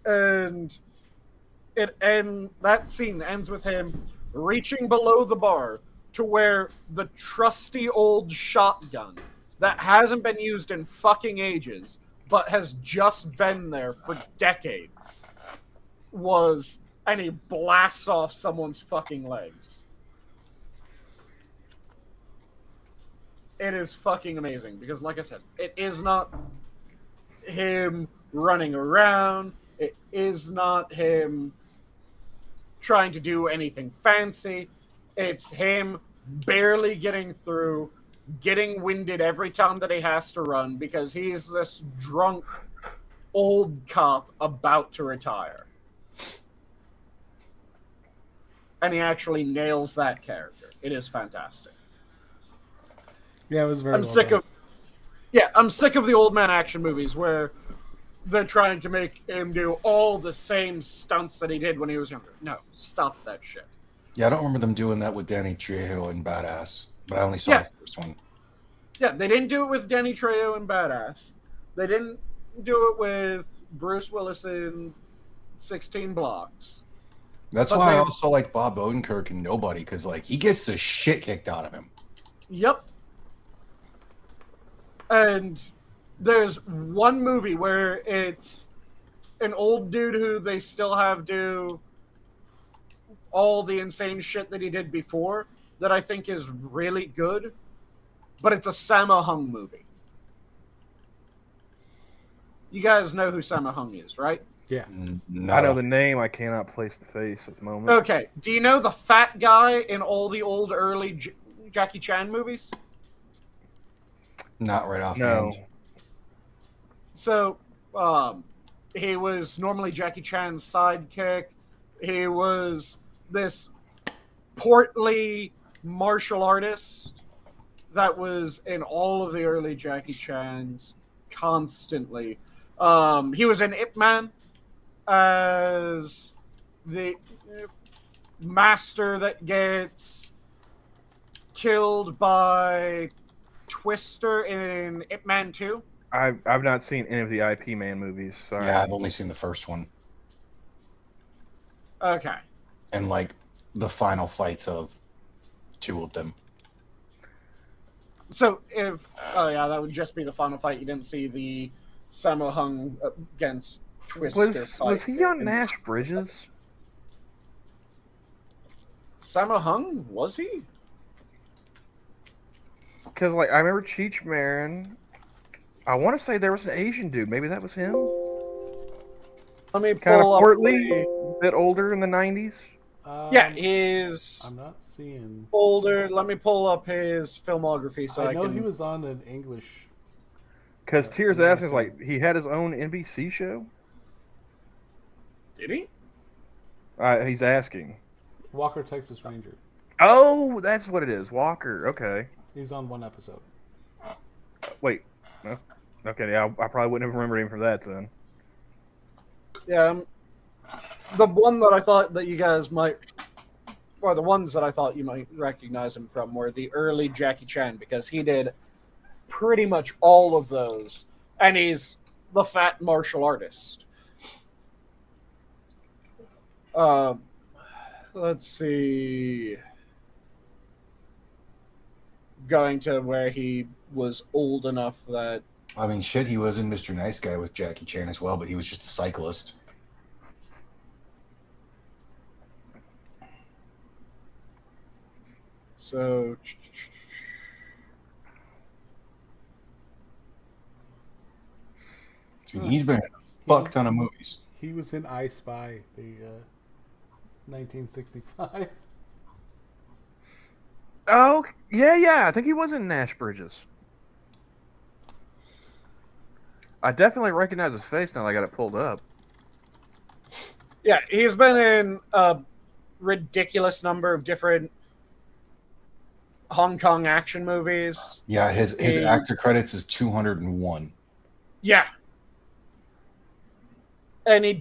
And that scene ends with him reaching below the bar to where the trusty old shotgun that hasn't been used in fucking ages, but has just been there for decades, was, and he blasts off someone's fucking legs. It is fucking amazing, because like I said, it is not him running around, it is not him trying to do anything fancy, it's him barely getting through, getting winded every time that he has to run because he's this drunk old cop about to retire. And he actually nails that character. It is fantastic. Yeah, it was very I'm sick of the old man action movies where they're trying to make him do all the same stunts that he did when he was younger. No, stop that shit. Yeah, I don't remember them doing that with Danny Trejo and Badass, but I only saw the first one. Yeah, they didn't do it with Danny Trejo and Badass. They didn't do it with Bruce Willis in 16 Blocks. That's why I also like Bob Odenkirk and Nobody, because like he gets the shit kicked out of him. Yep. And there's one movie where it's an old dude who they still have do all the insane shit that he did before that I think is really good, but it's a Sammo Hung movie. You guys know who Sammo Hung is, right? Yeah. No. I know the name. I cannot place the face at the moment. Okay. Do you know the fat guy in all the old early Jackie Chan movies? Not right off. No. So, he was normally Jackie Chan's sidekick. He was this portly martial artist that was in all of the early Jackie Chans constantly. He was in Ip Man as the master that gets killed by Twister in Ip Man 2. I've not seen any of the IP Man movies. Sorry. Yeah, I've only seen the first one. Okay. And like the final fights of two of them. So that would just be the final fight. You didn't see the Sammo Hung against Twister fight. Was he on Nash Bridges? Sammo Hung? Was he? Because like I remember Cheech Marin. I want to say there was an Asian dude. Maybe that was him. Let me Kind of pull up portly, a bit older in the 90s. Yeah, he's I'm not seeing. older. Let me pull up his filmography so I I know can. he was on an English. Because Tears asking is like he had his own NBC show. Did he? He's asking. Walker, Texas Ranger. Oh, that's what it is. Walker. Okay. He's on one episode. Wait. No. Okay. Yeah, I probably wouldn't have remembered him from that then. Yeah. The one that I thought that you guys might, or the ones that I thought you might recognize him from were the early Jackie Chan, because he did pretty much all of those, and he's the fat martial artist. Let's see. Going to where he was old enough that. I mean, shit, he was in Mr. Nice Guy with Jackie Chan as well, but he was just a cyclist. So Dude, he's been in a fuck ton of movies. He was in I Spy, the 1965. Oh, yeah. I think he was in Nash Bridges. I definitely recognize his face now that I got it pulled up. yeah, he's been in a ridiculous number of different Hong Kong action movies. Yeah, his actor credits is 201. Yeah. And he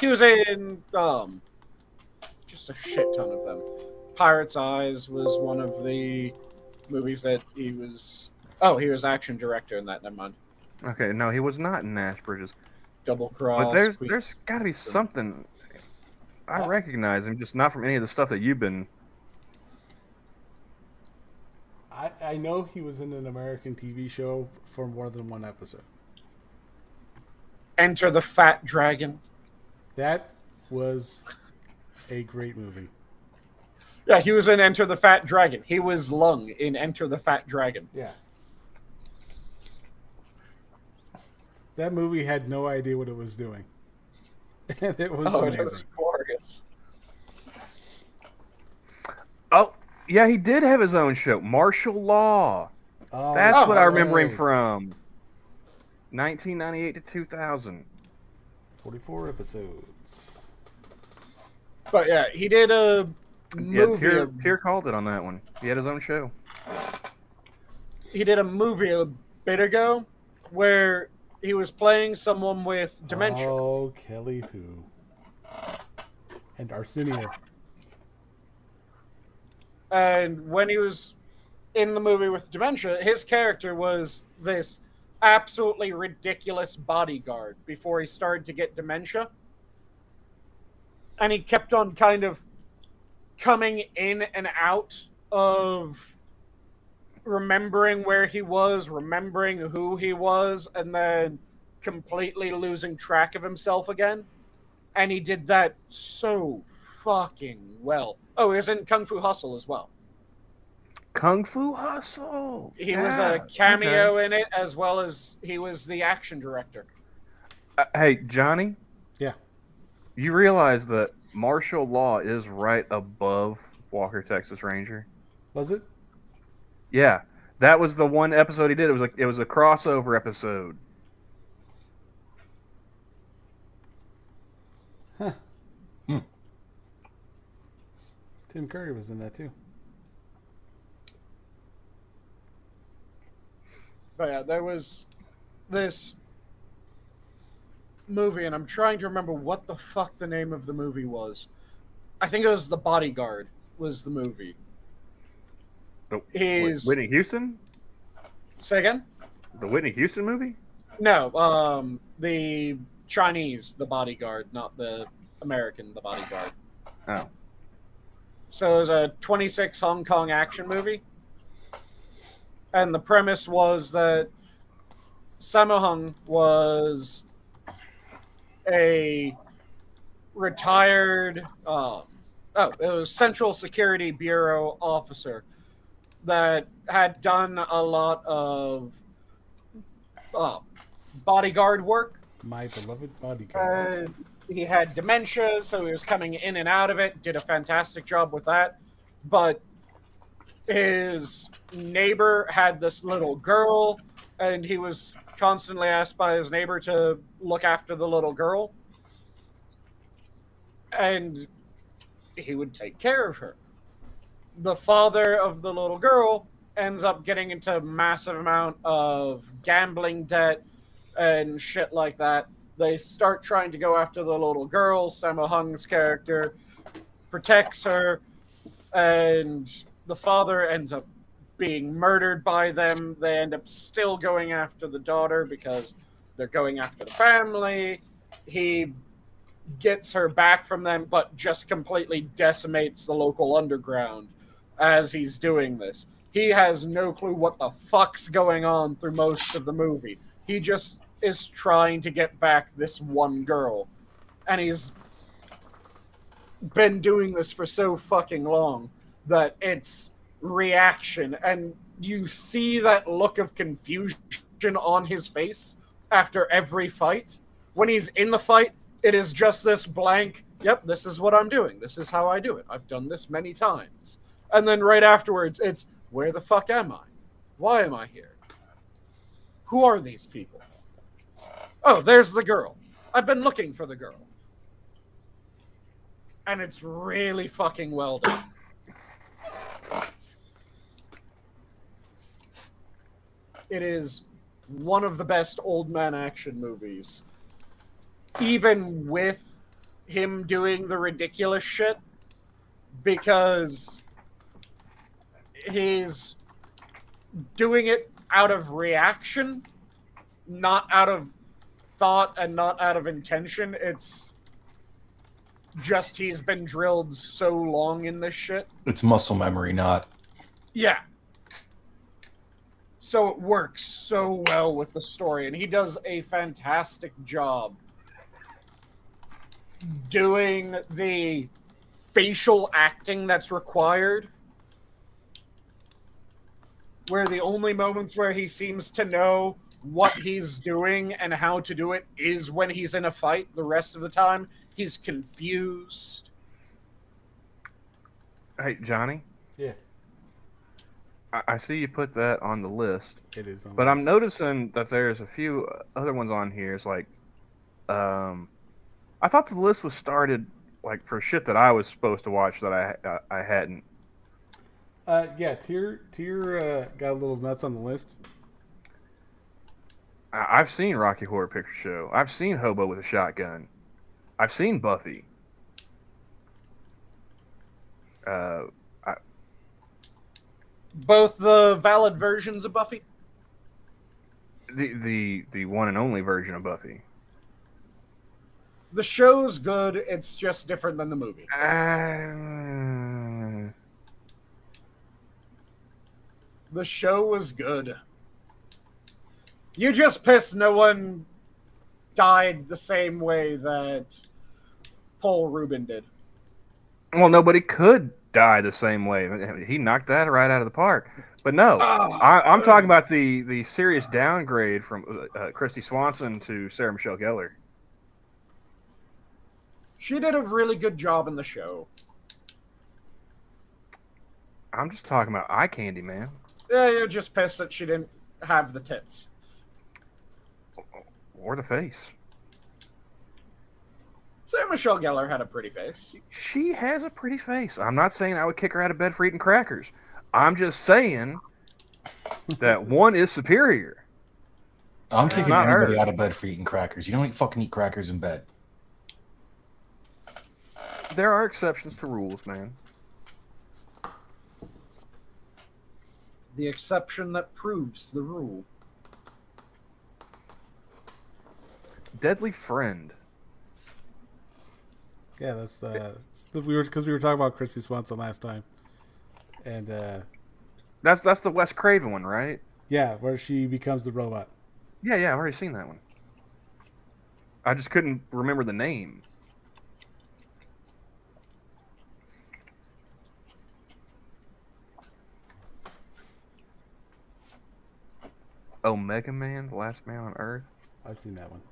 was in just a shit ton of them. Pirate's Eyes was one of the movies that he was action director in that. Never mind. Okay, no, he was not in Nash Bridges. Double Cross. But there's got to be something. I recognize him, just not from any of the stuff that you've been. I know he was in an American TV show for more than one episode. Enter the Fat Dragon. That was a great movie. Yeah, he was in Enter the Fat Dragon. He was Lung in Enter the Fat Dragon. Yeah. That movie had no idea what it was doing. And it was amazing. It was glorious. Oh, yeah, he did have his own show, Martial Law. Oh, That's what I remember him right. from. 1998 to 2000. 44 episodes. But yeah, he did a Yeah, movie. Tier called it on that one. He had his own show. He did a movie a bit ago where he was playing someone with dementia. Oh, Kelly Who. And Arsenio. And when he was in the movie with dementia, his character was this absolutely ridiculous bodyguard before he started to get dementia. And he kept on kind of coming in and out of remembering where he was, remembering who he was, and then completely losing track of himself again. And he did that so fucking well. Oh, he was in Kung Fu Hustle as well. Kung Fu Hustle. He was a cameo in it, as well as he was the action director. Hey, Johnny. Yeah. You realize that Martial Law is right above Walker, Texas Ranger? Was it? Yeah. That was the one episode he did. It was a crossover episode. Huh. Tim Curry was in that too. But yeah, there was this movie, and I'm trying to remember what the fuck the name of the movie was. I think it was The Bodyguard was the movie. Whitney Houston? Say again? The Whitney Houston movie? No, the Chinese The Bodyguard, not the American The Bodyguard. Oh. So it was a 26 Hong Kong action movie. And the premise was that Sammo Hung was a retired, it was Central Security Bureau officer that had done a lot of bodyguard work. My beloved bodyguard. He had dementia, so he was coming in and out of it, did a fantastic job with that. But his neighbor had this little girl, and he was constantly asked by his neighbor to look after the little girl. And he would take care of her. The father of the little girl ends up getting into a massive amount of gambling debt and shit like that. They start trying to go after the little girl. Sammo Hung's character protects her, and the father ends up being murdered by them. They end up still going after the daughter because they're going after the family. He gets her back from them, but just completely decimates the local underground as he's doing this. He has no clue what the fuck's going on through most of the movie. He just is trying to get back this one girl. And he's been doing this for so fucking long that it's reaction, and you see that look of confusion on his face after every fight. When he's in the fight, it is just this blank, yep, this is what I'm doing. This is how I do it. I've done this many times. And then right afterwards, it's, where the fuck am I? Why am I here? Who are these people? Oh, there's the girl. I've been looking for the girl. And it's really fucking well done. It is one of the best old man action movies. Even with him doing the ridiculous shit, because he's doing it out of reaction, not out of thought and not out of intention. It's just he's been drilled so long in this shit. It's muscle memory, not. Yeah. So it works so well with the story, and he does a fantastic job doing the facial acting that's required, where the only moments where he seems to know what he's doing and how to do it is when he's in a fight. The rest of the time, he's confused. Hey, Johnny. Yeah, I see you put that on the list, it is. On but the I'm list. noticing that there's a few other ones on here. It's like, I thought the list was started like for shit that I was supposed to watch that I hadn't. Yeah, Tier got a little nuts on the list. I've seen Rocky Horror Picture Show. I've seen Hobo with a Shotgun. I've seen Buffy. Both the valid versions of Buffy. The one and only version of Buffy. The show's good, it's just different than the movie. The show was good. You just pissed no one died the same way that Paul Rubin did. Well, nobody could die the same way. He knocked that right out of the park. But no, I'm talking about the serious downgrade from Christy Swanson to Sarah Michelle Gellar. She did a really good job in the show. I'm just talking about eye candy, man. Yeah, you're just pissed that she didn't have the tits. Or the face. Sarah Michelle Gellar had a pretty face. She has a pretty face. I'm not saying I would kick her out of bed for eating crackers. I'm just saying that one is superior. I'm kicking not anybody her. out of bed for eating crackers. You don't fucking eat crackers in bed. There are exceptions to rules, man. The exception that proves the rule. Deadly Friend. Yeah, that's we were talking about Christy Swanson last time, and That's the Wes Craven one, right? yeah, where she becomes the robot. Yeah, I've already seen that one. I just couldn't remember the name. Omega Man, the last man on Earth. I've seen that one.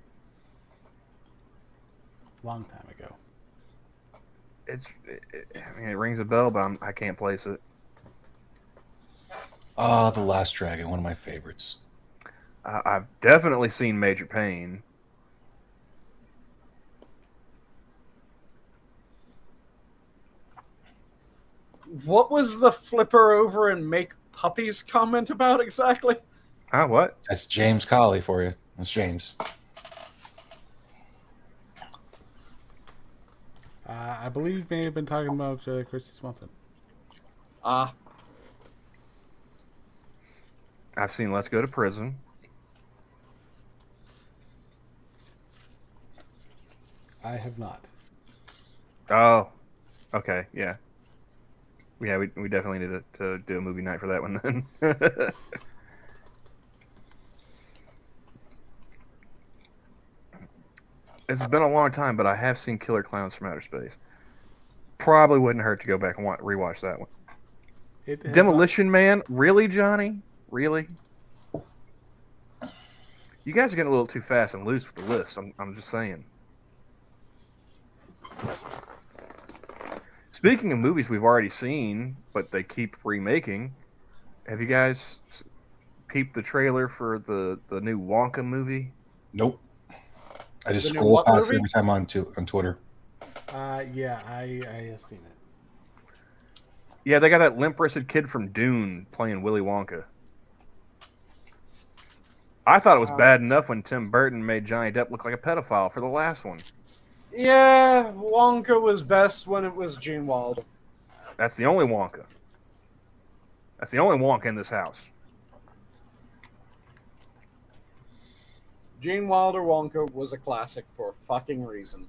Long time ago. I mean, it rings a bell, but I can't place it. The Last Dragon, one of my favorites. I've definitely seen Major Payne. What was the flipper over and make puppies comment about exactly? Huh? What? That's James Colley for you. That's James. I believe may have been talking about Christy Swanson. Ah, I've seen Let's Go to Prison. I have not. Oh, okay, yeah. Yeah, we definitely need to do a movie night for that one then. It's been a long time, but I have seen Killer Clowns from Outer Space. Probably wouldn't hurt to go back and rewatch that one. It has Demolition Man? Really, Johnny? Really? You guys are getting a little too fast and loose with the list. I'm just saying. Speaking of movies we've already seen, but they keep remaking, have you guys peeped the trailer for the new Wonka movie? Nope. I just The new scroll what past it movie? every time on Twitter. Yeah, I have seen it. Yeah, they got that limp-wristed kid from Dune playing Willy Wonka. I thought it was bad enough when Tim Burton made Johnny Depp look like a pedophile for the last one. Yeah, Wonka was best when it was Gene Wilder. That's the only Wonka. That's the only Wonka in this house. Gene Wilder Wonka was a classic for a fucking reason.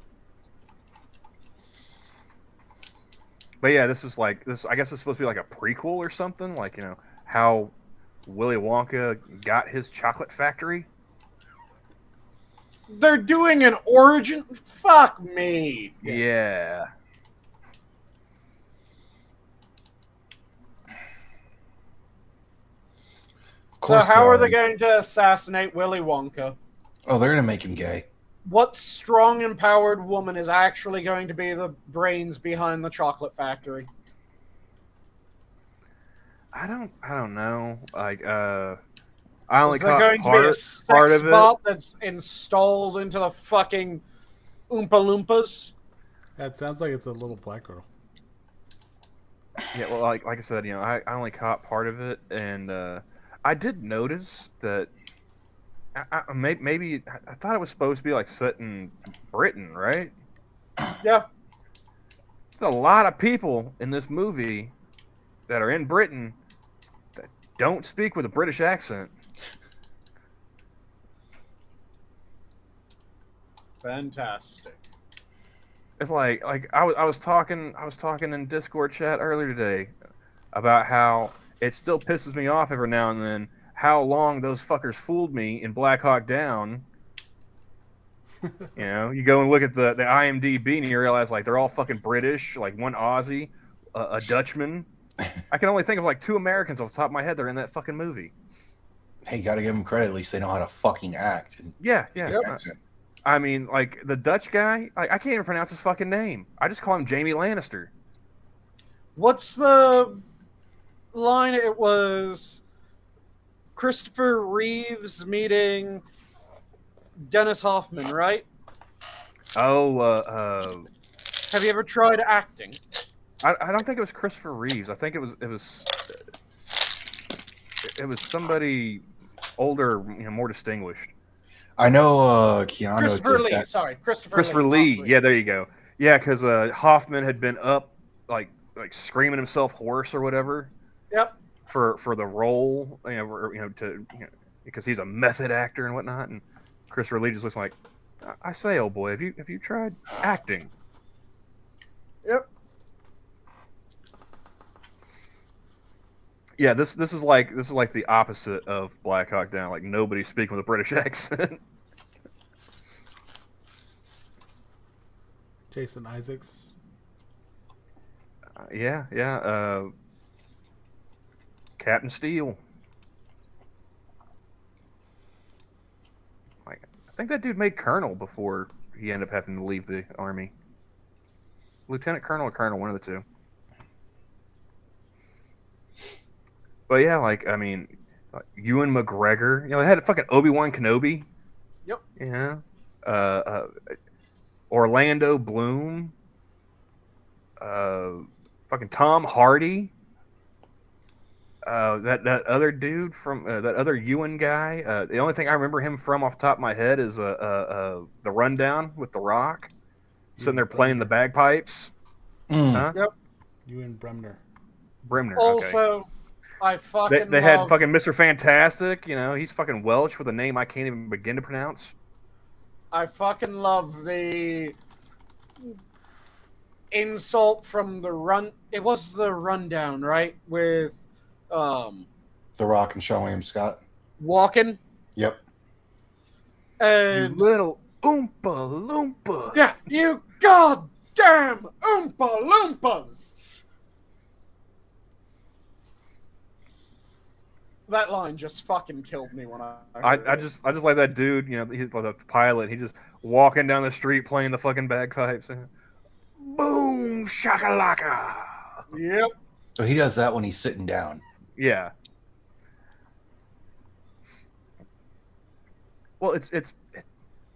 But yeah, this is like this. I guess it's supposed to be like a prequel or something. Like, you know, how Willy Wonka got his chocolate factory. They're doing an origin. Fuck me. Yeah. Of So course how are they going to assassinate Willy Wonka? Oh, they're gonna make him gay. What strong, empowered woman is actually going to be the brains behind the chocolate factory? I don't know. Like, I only Is there caught going to be a part sex of it. bot that's installed into the fucking Oompa Loompas? That sounds like it's a little black girl. Yeah, well, like I said, you know, I only caught part of it, and I did notice that maybe I thought it was supposed to be like set in Britain, right? Yeah. There's a lot of people in this movie that are in Britain that don't speak with a British accent. Fantastic. It's like I was talking in Discord chat earlier today about how it still pisses me off every now and then how long those fuckers fooled me in Black Hawk Down. You know, you go and look at the IMDb and you realize like they're all fucking British, like one Aussie, a Dutchman. I can only think of like 2 Americans off the top of my head that are in that fucking movie. Hey, you gotta give them credit. At least they know how to fucking act. And Yeah. accent. I mean, like the Dutch guy, I can't even pronounce his fucking name. I just call him Jamie Lannister. What's the line? It was Christopher Reeves meeting Dennis Hoffman, right? Oh, Have you ever tried acting? I don't think it was Christopher Reeves. I think it was somebody older, you know, more distinguished. I know Keanu Christopher did Lee. that. Sorry, Christopher not Lee. Yeah, there you go. Yeah, because Hoffman had been up like screaming himself hoarse or whatever. Yep. For the role, because he's a method actor and whatnot, and Christopher Lee just looks like, I say, old boy, have you tried acting? Yep. Yeah, this is like the opposite of Black Hawk Down. Like nobody's speaking with a British accent. Jason Isaacs. Yeah. Captain Steel. Like, I think that dude made Colonel before he ended up having to leave the army. Lieutenant Colonel or Colonel, one of the two. But yeah, like, I mean, Ewan McGregor. You know, they had fucking Obi-Wan Kenobi. Yep. Yeah. Orlando Bloom. Fucking Tom Hardy. That other dude from that other Ewan guy. The only thing I remember him from off the top of my head is the Rundown with The Rock, sitting there playing the bagpipes. Huh? Yep. Ewan Bremner. Bremner. Okay. Also, I fucking They had love- fucking Mr. Fantastic. You know, he's fucking Welsh with a name I can't even begin to pronounce. I fucking love the insult from the run. It was the Rundown, right? With The Rock and Sean William Scott. Walken. Yep. And little Oompa Loompa. yeah, you goddamn Oompa Loompas. That line just fucking killed me when I I just like that dude. You know, he's like the pilot. He just walking down the street playing the fucking bagpipes. And, boom shakalaka. Yep. So he does that when he's sitting down. Yeah. Well, it's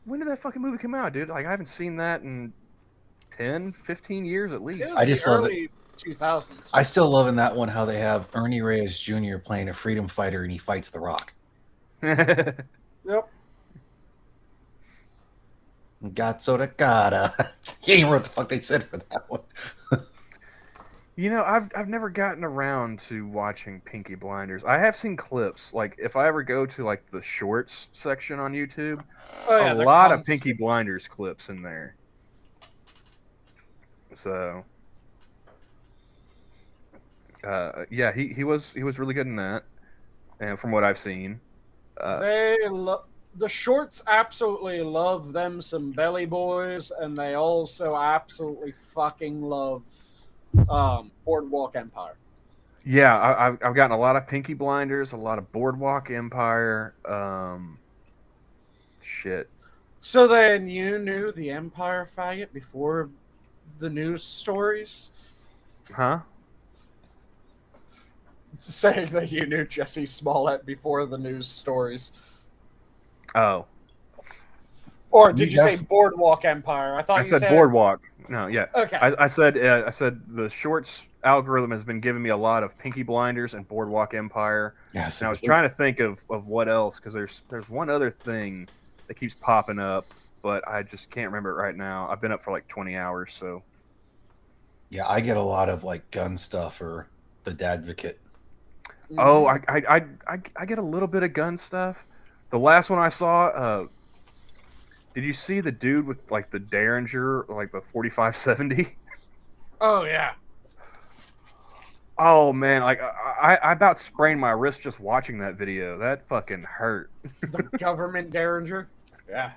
when did that fucking movie come out, dude? Like I haven't seen that in 10, 15 years at least. I just love it. Early 2000s. I still love in that one how they have Ernie Reyes Jr. playing a freedom fighter and he fights The Rock. Yep. Gazzo da cara. He ain't what the fuck they said for that one. You know, I've never gotten around to watching Pinky Blinders. I have seen clips. Like if I ever go to like the shorts section on YouTube, Oh, yeah, a they're lot of constant. Pinky Blinders clips in there. So yeah, he was really good in that, and from what I've seen, The shorts absolutely love them some Belly Boys, and they also absolutely fucking love Boardwalk Empire. yeah, I've gotten a lot of Pinky Blinders, a lot of Boardwalk Empire, shit. So then you knew the Empire faggot before the news stories? Huh? Saying that you knew Jesse Smollett before the news stories. Oh, Or did you say Boardwalk Empire? I thought I you said Boardwalk. No, yeah. Okay. I said the shorts algorithm has been giving me a lot of Pinky Blinders and Boardwalk Empire. Yes. And I was trying to think of what else, because there's one other thing that keeps popping up, but I just can't remember it right now. I've been up for like 20 hours, so. Yeah, I get a lot of like gun stuff or the Dadvocate. Oh, I get a little bit of gun stuff. The last one I saw, did you see the dude with like the Derringer, like the 4570? Oh yeah. Oh man, like I about sprained my wrist just watching that video. That fucking hurt. The government Derringer. Yeah.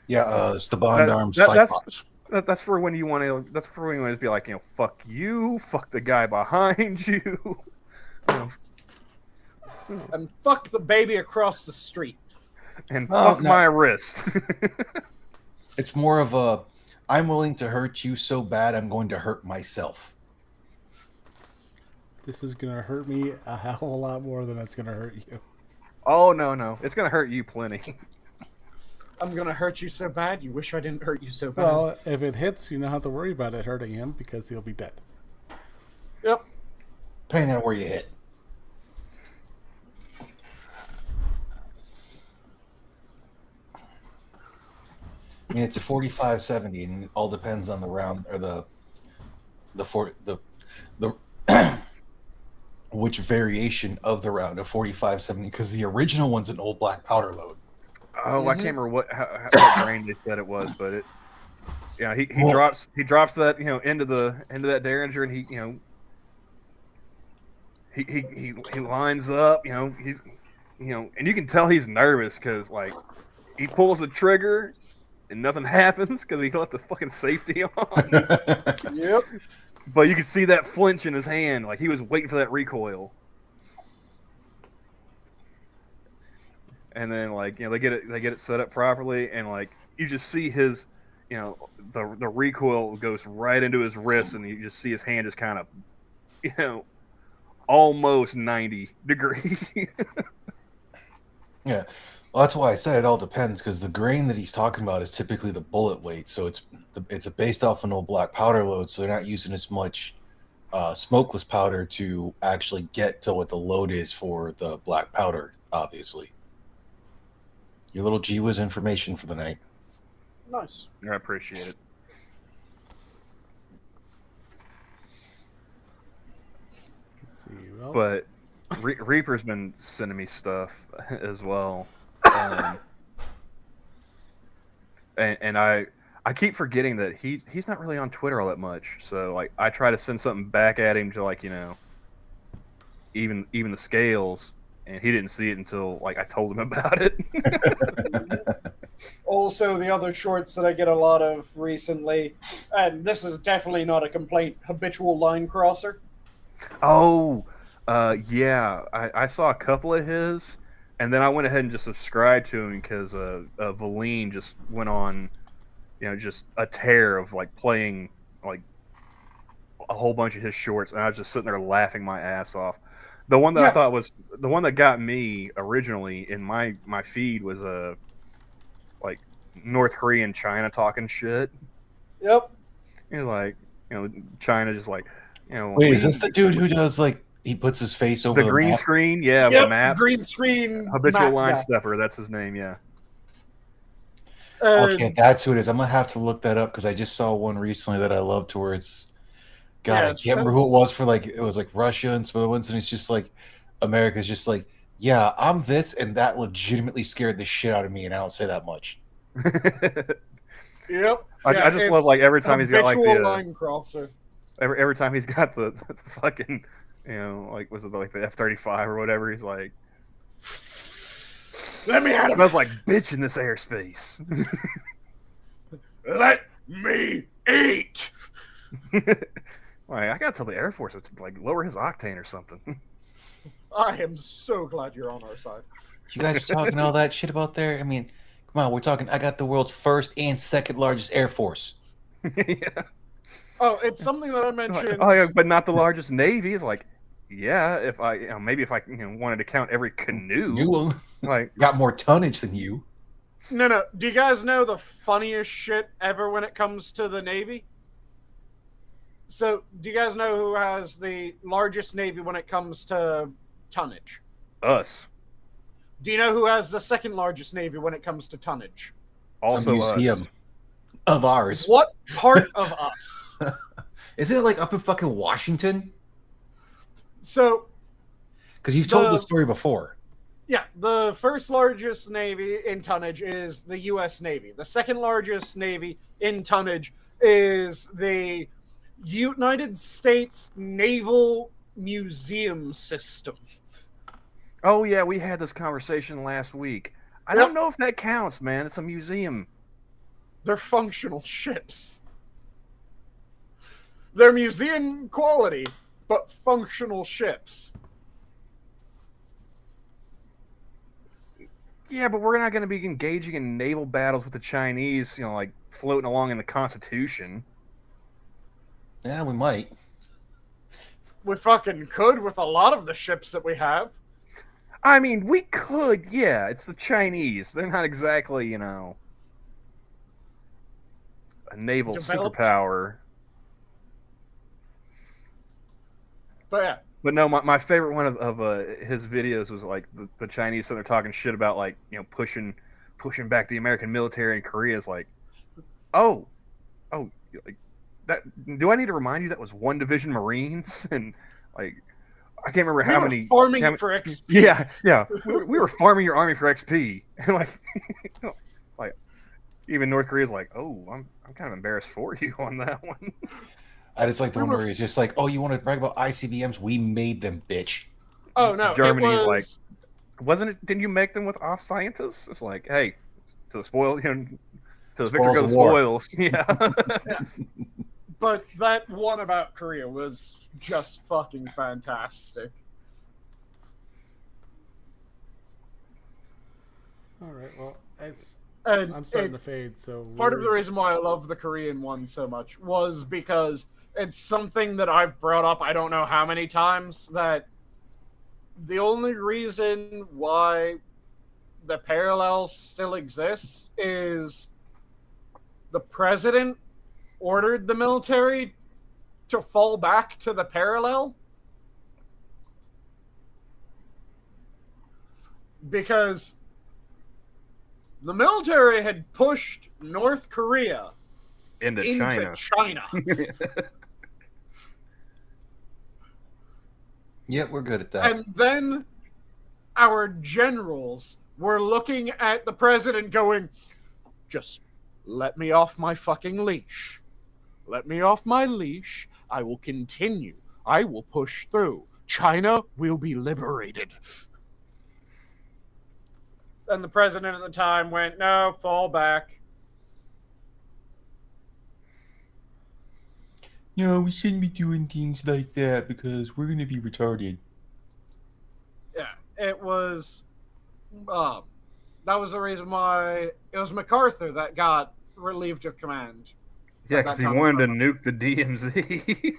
Yeah, it's the Bond Arms that's Cyclops. that's for when you want to. That's for when you want to be like, you know, fuck you, fuck the guy behind you. And fuck the baby across the street. And Oh, fuck no. my wrist. It's more of a, I'm willing to hurt you so bad I'm going to hurt myself. This is gonna hurt me a hell of a lot more than it's gonna hurt you. Oh no, it's gonna hurt you plenty. I'm gonna hurt you so bad, you wish I didn't hurt you so bad. Well, if it hits, you don't have to worry about it hurting him because he'll be dead. Yep. Depending on where you hit. I mean, it's a 45-70, and it all depends on the round or the which variation of the round of 45-70. Because the original one's an old black powder load. Oh, I can't remember what grain they said it was, but it. Yeah, he Well- drops that, you know, into that Derringer, and he, you know, he lines up, you know, he's, you know, and you can tell he's nervous because like he pulls the trigger and nothing happens because he left the fucking safety on. Yep. But you can see that flinch in his hand, like he was waiting for that recoil. And then, like, you know, they get it set up properly, and like you just see his, you know, the recoil goes right into his wrist, and you just see his hand just kind of, you know, almost 90 degrees. Yeah. Well, that's why I said it all depends, because the grain that he's talking about is typically the bullet weight. So it's based off an old black powder load, so they're not using as much smokeless powder to actually get to what the load is for the black powder, obviously. Your little GWiz information for the night. Nice. I appreciate it. Let's see. Well, But Reaper's been sending me stuff as well. And I keep forgetting that he's not really on Twitter all that much. So like I try to send something back at him to, like, you know, even the scales, and he didn't see it until like I told him about it. Also, the other shorts that I get a lot of recently, and this is definitely not a complaint, habitual line crosser. Oh, yeah. I saw a couple of his, and then I went ahead and just subscribed to him because Valine just went on, just a tear of like playing like a whole bunch of his shorts, and I was just sitting there laughing my ass off. The one that I Yeah. thought was the one that got me originally in my feed was like North Korea and China talking shit. Yep. Like China just like Wait, is this the dude who does like he puts his face over the the green map? screen, yeah, the Yep. map, Green screen. habitual map line guy. stepper, that's his name, yeah. Okay, that's who it is. I'm gonna have to look that up because I just saw one recently that I loved to where it's God, Yeah, I can't remember who it was for it was like Russia and some other ones, and it's just like America's just like, yeah, I'm this, and that legitimately scared the shit out of me, and I don't say that much. Yep. I just love like every time he's got like habitual the line crosser. every time he's got the fucking like was it like the F-35 or whatever, he's like, Let me it at him. smells like bitch in this airspace. Let me eat. Like, I gotta tell the Air Force to like lower his octane or something. I am so glad you're on our side. You guys are talking all that shit about there. I mean, come on, we're talking. I got the world's first and second largest air force. Yeah. Oh, it's something that I Like, mentioned. oh yeah, but not the largest navy. It's like, yeah, if I maybe if I wanted to count every canoe, You like got more tonnage than you. No. Do you guys know the funniest shit ever when it comes to the Navy? So, do you guys know who has the largest Navy when it comes to tonnage? us, Do you know who has the second largest Navy when it comes to tonnage? also A museum us. of ours. What part of us? Isn't it like up in fucking Washington? So, Because you've told The- the story before. yeah, the first largest Navy in tonnage is the U.S. Navy. The second largest Navy in tonnage is the United States Naval Museum System. Oh yeah, we had this conversation last week. I Yep. don't know if that counts, man. It's a museum. They're functional ships. They're museum quality, but functional ships. Yeah, but we're not going to be engaging in naval battles with the Chinese, like floating along in the Constitution. Yeah, we might. We fucking could with a lot of the ships that we have. I mean, we could, yeah. It's the Chinese. They're not exactly, a naval Developed. superpower. But yeah, But no, my favorite one of his videos was like the Chinese sitting there talking shit about like pushing back the American military in Korea. Is like, oh, like that. Do I need to remind you that was 1 Division Marines and like I can't remember we how were many farming how many- for XP. Yeah. We were farming your army for XP, and like even North Korea's like, oh, I'm kind of embarrassed for you on that one. I just like the one where he's just like, oh, you want to brag about ICBMs? We made them, bitch. Oh no, Germany's it was, like, wasn't it? Didn't you make them with us scientists? It's like, hey, to the spoil, to the victor Spoils go of the war. spoils. Yeah. but that one about Korea was just fucking fantastic. All right. Well, And I'm starting to fade. So part of the reason why I love the Korean one so much was because it's something that I've brought up I don't know how many times, that the only reason why the parallel still exists is the president ordered the military to fall back to the parallel because the military had pushed North Korea into into China. China. Yeah, we're good at that. And then our generals were looking at the president going, just let me off my fucking leash. Let me off my leash. I will continue. I will push through. China will be liberated. And the president at the time went, no, fall back. No, we shouldn't be doing things like that because we're going to be retarded. Yeah, it was. That was the reason why it was MacArthur that got relieved of command. Yeah, at because that he time. wanted to nuke the DMZ.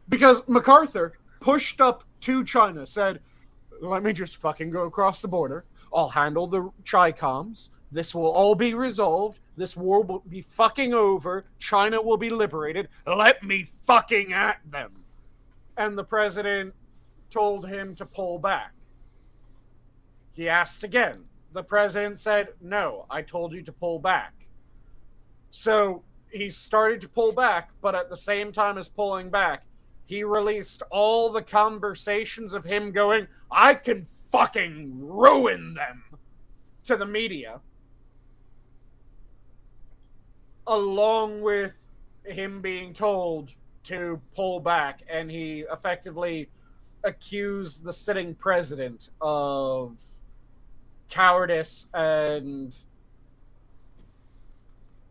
Because MacArthur pushed up to China, said, "Let me just fucking go across the border. I'll handle the Chi-Coms. This will all be resolved. This war will be fucking over. China will be liberated. Let me fucking at them." And the president told him to pull back. He asked again. The president said, "No, I told you to pull back." So he started to pull back, but at the same time as pulling back, he released all the conversations of him going, "I can fucking ruin them," to the media. Along with him being told to pull back, and he effectively accused the sitting president of cowardice and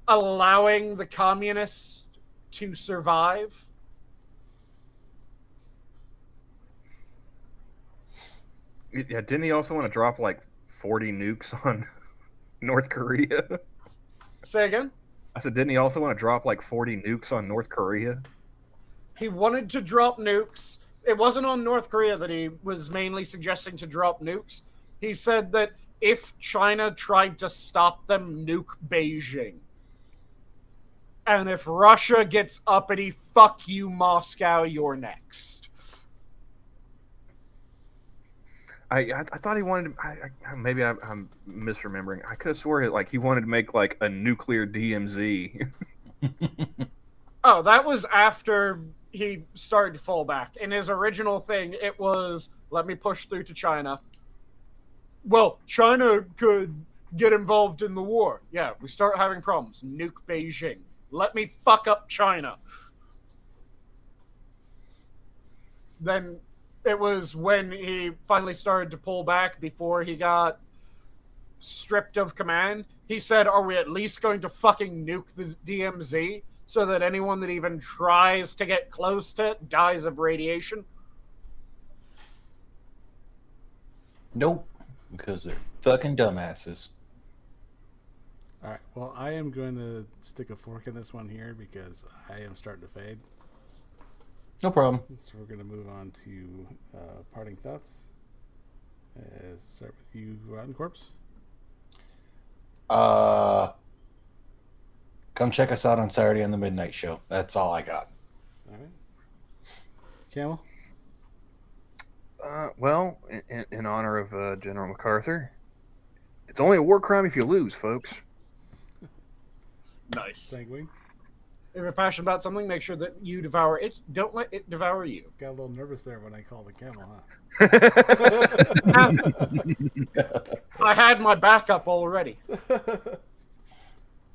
allowing the communists to survive. Yeah, didn't he also want to drop like 40 nukes on North Korea? Say again? I said, didn't he also want to drop like 40 nukes on North Korea? He wanted to drop nukes. It wasn't on North Korea that he was mainly suggesting to drop nukes. He said that if China tried to stop them, nuke Beijing. And if Russia gets uppity, fuck you, Moscow, you're next. I thought he wanted to. Maybe I'm misremembering. I could have swore like he wanted to make like a nuclear DMZ. Oh, that was after he started to fall back. In his original thing, it was, let me push through to China. Well, China could get involved in the war. Yeah, we start having problems. Nuke Beijing. Let me fuck up China. Then it was when he finally started to pull back before he got stripped of command. He said, "Are we at least going to fucking nuke the DMZ so that anyone that even tries to get close to it dies of radiation?" Nope, because they're fucking dumbasses. All right. Well, I am going to stick a fork in this one here because I am starting to fade. No problem. So we're going to move on to parting thoughts. Start with you, Rotncorpse. Come check us out on Saturday on the Midnight Show. That's all I got. All right. Camel? Well, in honor of General MacArthur, it's only a war crime if you lose, folks. Nice. Sanguine? If you're passionate about something, make sure that you devour it. Don't let it devour you. Got a little nervous there when I called the camel, huh? I had my backup already.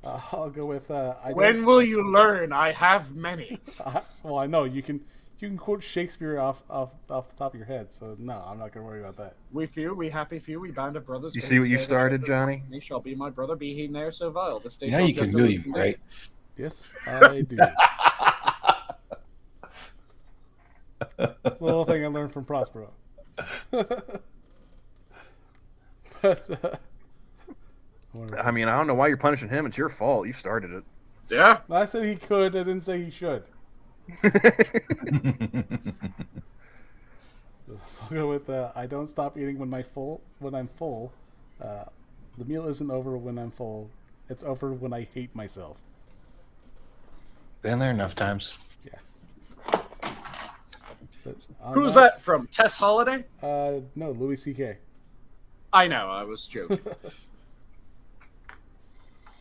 I'll go with When will you learn? I have many. well, I know you can quote Shakespeare off the top of your head, so no, I'm not going to worry about that. We few, we happy few, we band of brothers. You see what you started, Johnny? He shall be my brother, be he ne'er so vile. The state You know you can move, right? Yes, I do. It's a little thing I learned from Prospero. But, I mean, I don't know why you're punishing him. It's your fault. You started it. Yeah. I said he could. I didn't say he should. So I'll go with I don't stop eating when I'm full. The meal isn't over when I'm full. It's over when I hate myself. Been there enough times. Yeah. But Who's that from? Tess Holiday? No, Louis C.K. I know, I was joking.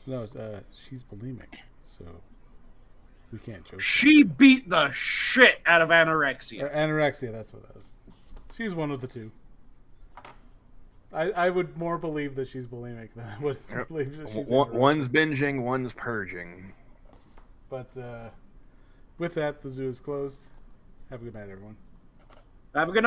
No, she's bulimic, so we can't joke. She beat the shit out of anorexia. Or anorexia, that's what it is. She's one of the two. I would more believe that she's bulimic than I would believe that she's One's binging, one's purging. But with that, the zoo is closed. Have a good night, everyone. Have a good night.